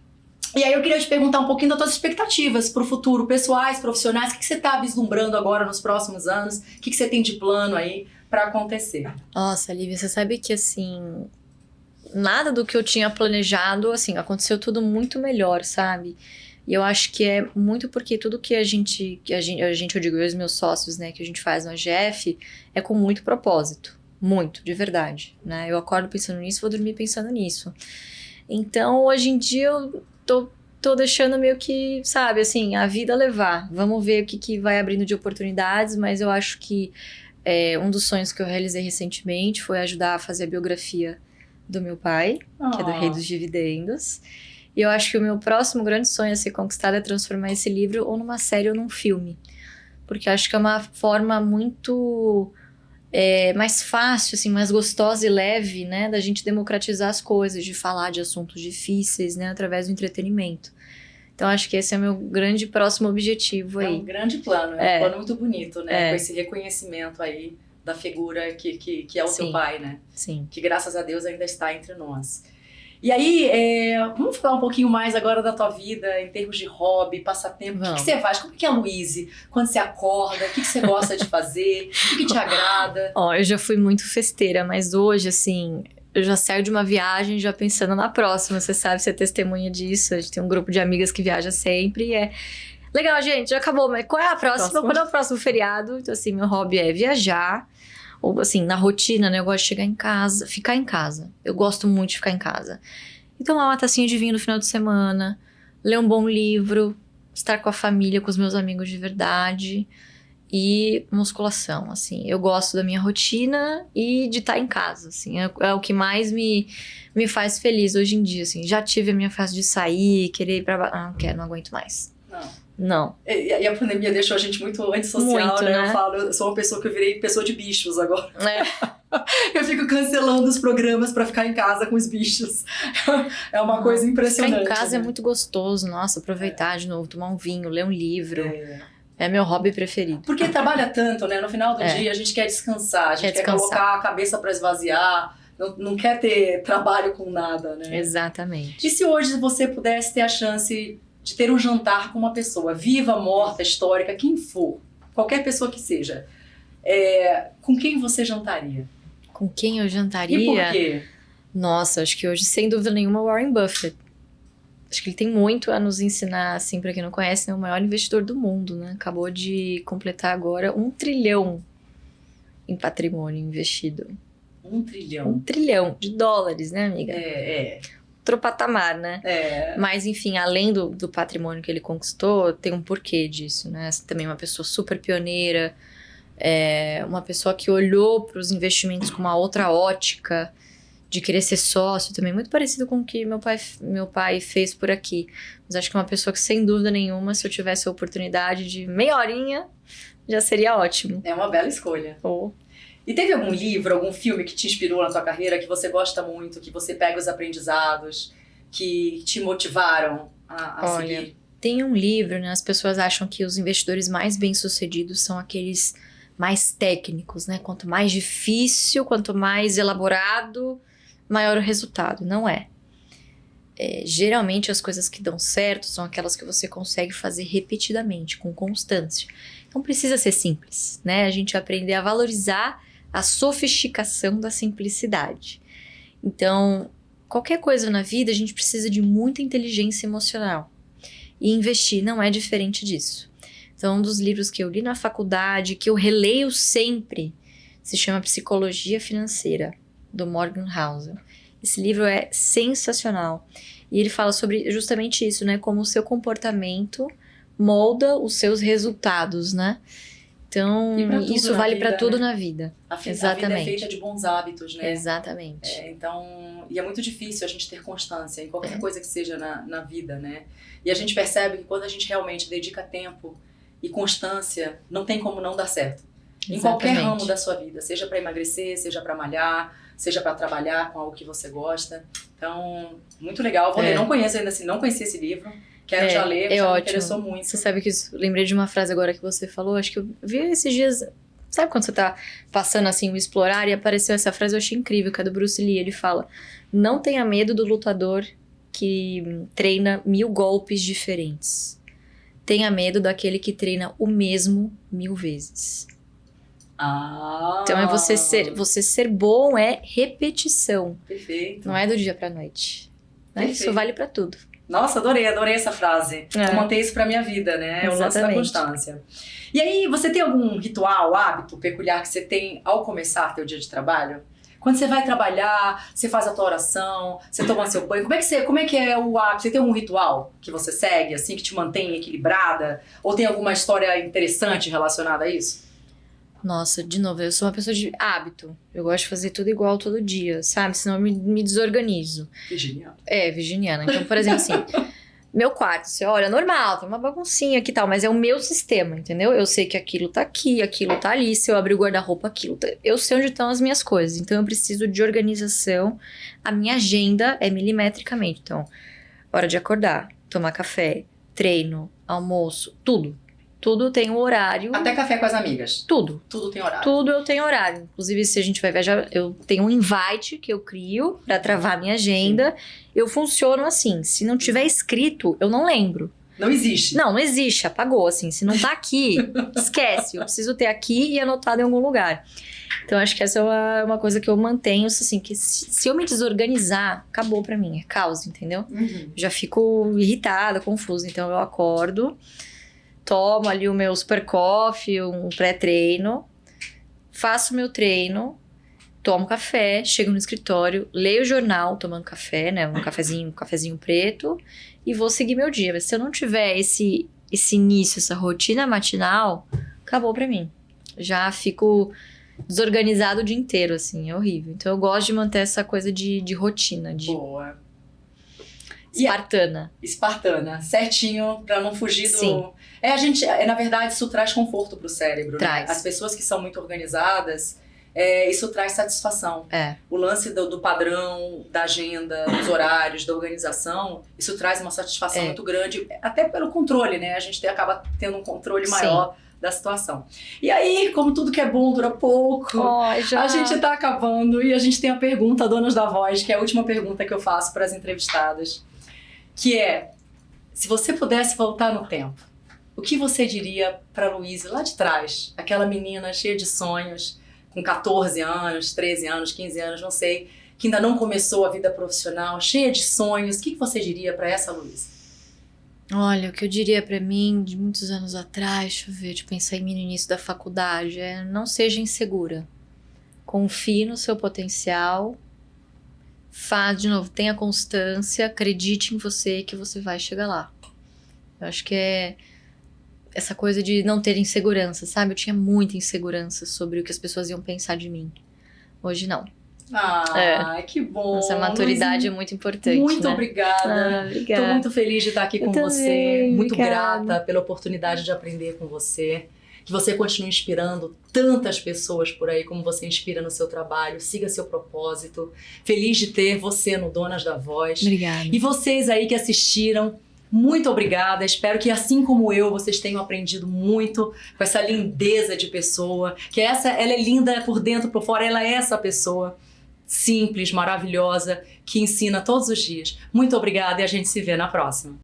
E aí eu queria te perguntar um pouquinho das tuas expectativas para o futuro, pessoais, profissionais, o que você está vislumbrando agora nos próximos anos, o que você tem de plano aí para acontecer? Nossa, Lívia, você sabe que, assim, nada do que eu tinha planejado, assim, aconteceu tudo muito melhor, sabe? E eu acho que é muito porque tudo que a gente, eu digo, eu e os meus sócios, né, que a gente faz no AGF, é com muito propósito. Muito, de verdade, né? Eu acordo pensando nisso, vou dormir pensando nisso. Então, hoje em dia, eu tô deixando meio que, sabe, assim, a vida levar. Vamos ver o que vai abrindo de oportunidades, mas eu acho que um dos sonhos que eu realizei recentemente foi ajudar a fazer a biografia do meu pai, que é do Rei dos Dividendos. E eu acho que o meu próximo grande sonho a ser conquistado é transformar esse livro ou numa série ou num filme. Porque eu acho que é uma forma muito mais fácil, assim, mais gostosa e leve, né, da gente democratizar as coisas, de falar de assuntos difíceis, né, através do entretenimento. Então, acho que esse é o meu grande próximo objetivo aí. É um grande plano, é um plano muito bonito, né? Com esse reconhecimento aí da figura que é o seu pai, né? Sim. Que, graças a Deus, ainda está entre nós. E aí, vamos falar um pouquinho mais agora da tua vida, em termos de hobby, passatempo. O que você faz? Como que é a Luíse? Quando você acorda, o que você gosta de fazer? O que te agrada? Eu já fui muito festeira, mas hoje, assim, eu já saio de uma viagem já pensando na próxima. Você sabe, você é testemunha disso. A gente tem um grupo de amigas que viaja sempre e legal, gente, já acabou, mas qual é a próxima? Quando é o próximo feriado? Então, assim, meu hobby é viajar. Ou, assim, na rotina, né? Eu gosto de chegar em casa, ficar em casa. Eu gosto muito de ficar em casa. Então, uma tacinha de vinho no final de semana, ler um bom livro, estar com a família, com os meus amigos de verdade e musculação, assim. Eu gosto da minha rotina e de estar em casa, assim. É o que mais me faz feliz hoje em dia, assim. Já tive a minha fase de sair, querer ir pra... não quero, não aguento mais. Não. E a pandemia deixou a gente muito antissocial, muito, né? Eu falo, eu sou uma pessoa que eu virei pessoa de bichos agora. Eu fico cancelando os programas pra ficar em casa com os bichos. É uma coisa impressionante. Ficar em casa, né? É muito muito gostoso. Nossa, aproveitar de novo, tomar um vinho, ler um livro. É meu hobby preferido. Porque trabalha tanto, né? No final do dia a gente quer descansar, a gente quer colocar a cabeça pra esvaziar. Não quer ter trabalho com nada, né? Exatamente. E se hoje você pudesse ter a chance de ter um jantar com uma pessoa, viva, morta, histórica, quem for, qualquer pessoa que seja, com quem você jantaria? Com quem eu jantaria? E por quê? Nossa, acho que hoje, sem dúvida nenhuma, Warren Buffett. Acho que ele tem muito a nos ensinar, assim, pra quem não conhece, é o maior investidor do mundo, né? Acabou de completar agora 1 trilhão em patrimônio investido. 1 trilhão? 1 trilhão de dólares, né, amiga? Outro patamar, né? Mas, enfim, além do patrimônio que ele conquistou, tem um porquê disso, né? Também uma pessoa super pioneira, uma pessoa que olhou para os investimentos com uma outra ótica, de querer ser sócio também, muito parecido com o que meu pai fez por aqui. Mas acho que é uma pessoa que, sem dúvida nenhuma, se eu tivesse a oportunidade de meia horinha, já seria ótimo. É uma bela escolha. E teve algum livro, algum filme que te inspirou na tua carreira, que você gosta muito, que você pega os aprendizados, que te motivaram a seguir? Tem um livro, né? As pessoas acham que os investidores mais bem-sucedidos são aqueles mais técnicos, né? Quanto mais difícil, quanto mais elaborado, maior o resultado. Não é. Geralmente as coisas que dão certo são aquelas que você consegue fazer repetidamente, com constância. Então precisa ser simples, né? A gente aprender a valorizar a sofisticação da simplicidade. Então, qualquer coisa na vida, a gente precisa de muita inteligência emocional. E investir não é diferente disso. Então, um dos livros que eu li na faculdade, que eu releio sempre, se chama Psicologia Financeira, do Morgan Housel. Esse livro é sensacional. E ele fala sobre justamente isso, né? Como o seu comportamento molda os seus resultados, né? Então, isso vale para tudo na vida. Exatamente. A vida é feita de bons hábitos, né? Exatamente. Então, e é muito difícil a gente ter constância em qualquer coisa que seja na vida, né? E a gente percebe que quando a gente realmente dedica tempo e constância, não tem como não dar certo. Em qualquer ramo da sua vida, seja para emagrecer, seja para malhar, seja para trabalhar com algo que você gosta. Então, muito legal. Vou ler, não conheço ainda assim, não conheci esse livro. Quero já ler, porque me interessou muito. Você sabe que eu lembrei de uma frase agora que você falou, acho que eu vi esses dias. Sabe quando você tá passando assim o explorar e apareceu essa frase, eu achei incrível, que é do Bruce Lee. Ele fala: não tenha medo do lutador que treina 1000 golpes diferentes. Tenha medo daquele que treina o mesmo 1000 vezes. Então é você ser bom é repetição. Perfeito. Não é do dia pra noite. Né? Isso vale pra tudo. Nossa, adorei essa frase. Vou manter isso pra minha vida, né? É o lance da constância. E aí, você tem algum ritual, hábito peculiar que você tem ao começar teu dia de trabalho? Quando você vai trabalhar, você faz a tua oração, você toma seu banho, como é que é o hábito? Você tem algum ritual que você segue, assim, que te mantém equilibrada? Ou tem alguma história interessante relacionada a isso? Nossa, de novo, eu sou uma pessoa de hábito. Eu gosto de fazer tudo igual todo dia, sabe? Senão eu me desorganizo. Virginiana. Virginiana. Então, por exemplo, assim, meu quarto, você olha, normal, tem uma baguncinha aqui e tal, mas é o meu sistema, entendeu? Eu sei que aquilo tá aqui, aquilo tá ali, se eu abrir o guarda-roupa, aquilo tá... Eu sei onde estão as minhas coisas, então eu preciso de organização. A minha agenda é milimetricamente. Então, hora de acordar, tomar café, treino, almoço, tudo. Tudo tem um horário. Até café com as amigas. Tudo. Tudo tem horário. Tudo eu tenho horário. Inclusive, se a gente vai viajar, eu tenho um invite que eu crio pra travar minha agenda. Eu funciono assim. Se não tiver escrito, eu não lembro. Não existe. Não existe. Apagou, assim. Se não tá aqui, esquece. Eu preciso ter aqui e anotado em algum lugar. Então, acho que essa é uma coisa que eu mantenho, assim, que se eu me desorganizar, acabou pra mim. É caos, entendeu? Já fico irritada, confusa. Então, eu acordo... Tomo ali o meu super coffee, um pré-treino, faço meu treino, tomo café, chego no escritório, leio o jornal tomando café, né? Um cafezinho preto e vou seguir meu dia. Mas se eu não tiver esse início, essa rotina matinal, acabou pra mim. Já fico desorganizado o dia inteiro, assim, é horrível. Então eu gosto de manter essa coisa de rotina. Boa. Espartana, certinho, pra não fugir do... Sim. Na verdade, isso traz conforto pro cérebro, traz. Né? As pessoas que são muito organizadas, isso traz satisfação. O lance do padrão, da agenda, dos horários, da organização, isso traz uma satisfação muito grande, até pelo controle, né? A gente acaba tendo um controle maior da situação. E aí, como tudo que é bom dura pouco, a gente tá acabando e a gente tem a pergunta, Donas da Voz, que é a última pergunta que eu faço para as entrevistadas, que é: se você pudesse voltar no tempo, o que você diria para Luíse lá de trás? Aquela menina cheia de sonhos, com 14 anos, 13 anos, 15 anos, não sei, que ainda não começou a vida profissional, cheia de sonhos. O que você diria para essa Luíse? Olha, o que eu diria pra mim de muitos anos atrás, deixa eu ver, de pensar em mim no início da faculdade, não seja insegura. Confie no seu potencial. Tenha constância, acredite em você que você vai chegar lá. Eu acho que é essa coisa de não ter insegurança, sabe? Eu tinha muita insegurança sobre o que as pessoas iam pensar de mim. Hoje não. Que bom. Essa maturidade é muito importante. Muito né? obrigada. Obrigada. Tô muito feliz de estar aqui com você. Muito grata pela oportunidade de aprender com você. Que você continue inspirando tantas pessoas por aí como você inspira no seu trabalho. Siga seu propósito. Feliz de ter você no Donas da Voz. Obrigada. E vocês aí que assistiram, muito obrigada. Espero que, assim como eu, vocês tenham aprendido muito com essa lindeza de pessoa. Que ela é linda por dentro, por fora. Ela é essa pessoa simples, maravilhosa, que ensina todos os dias. Muito obrigada e a gente se vê na próxima.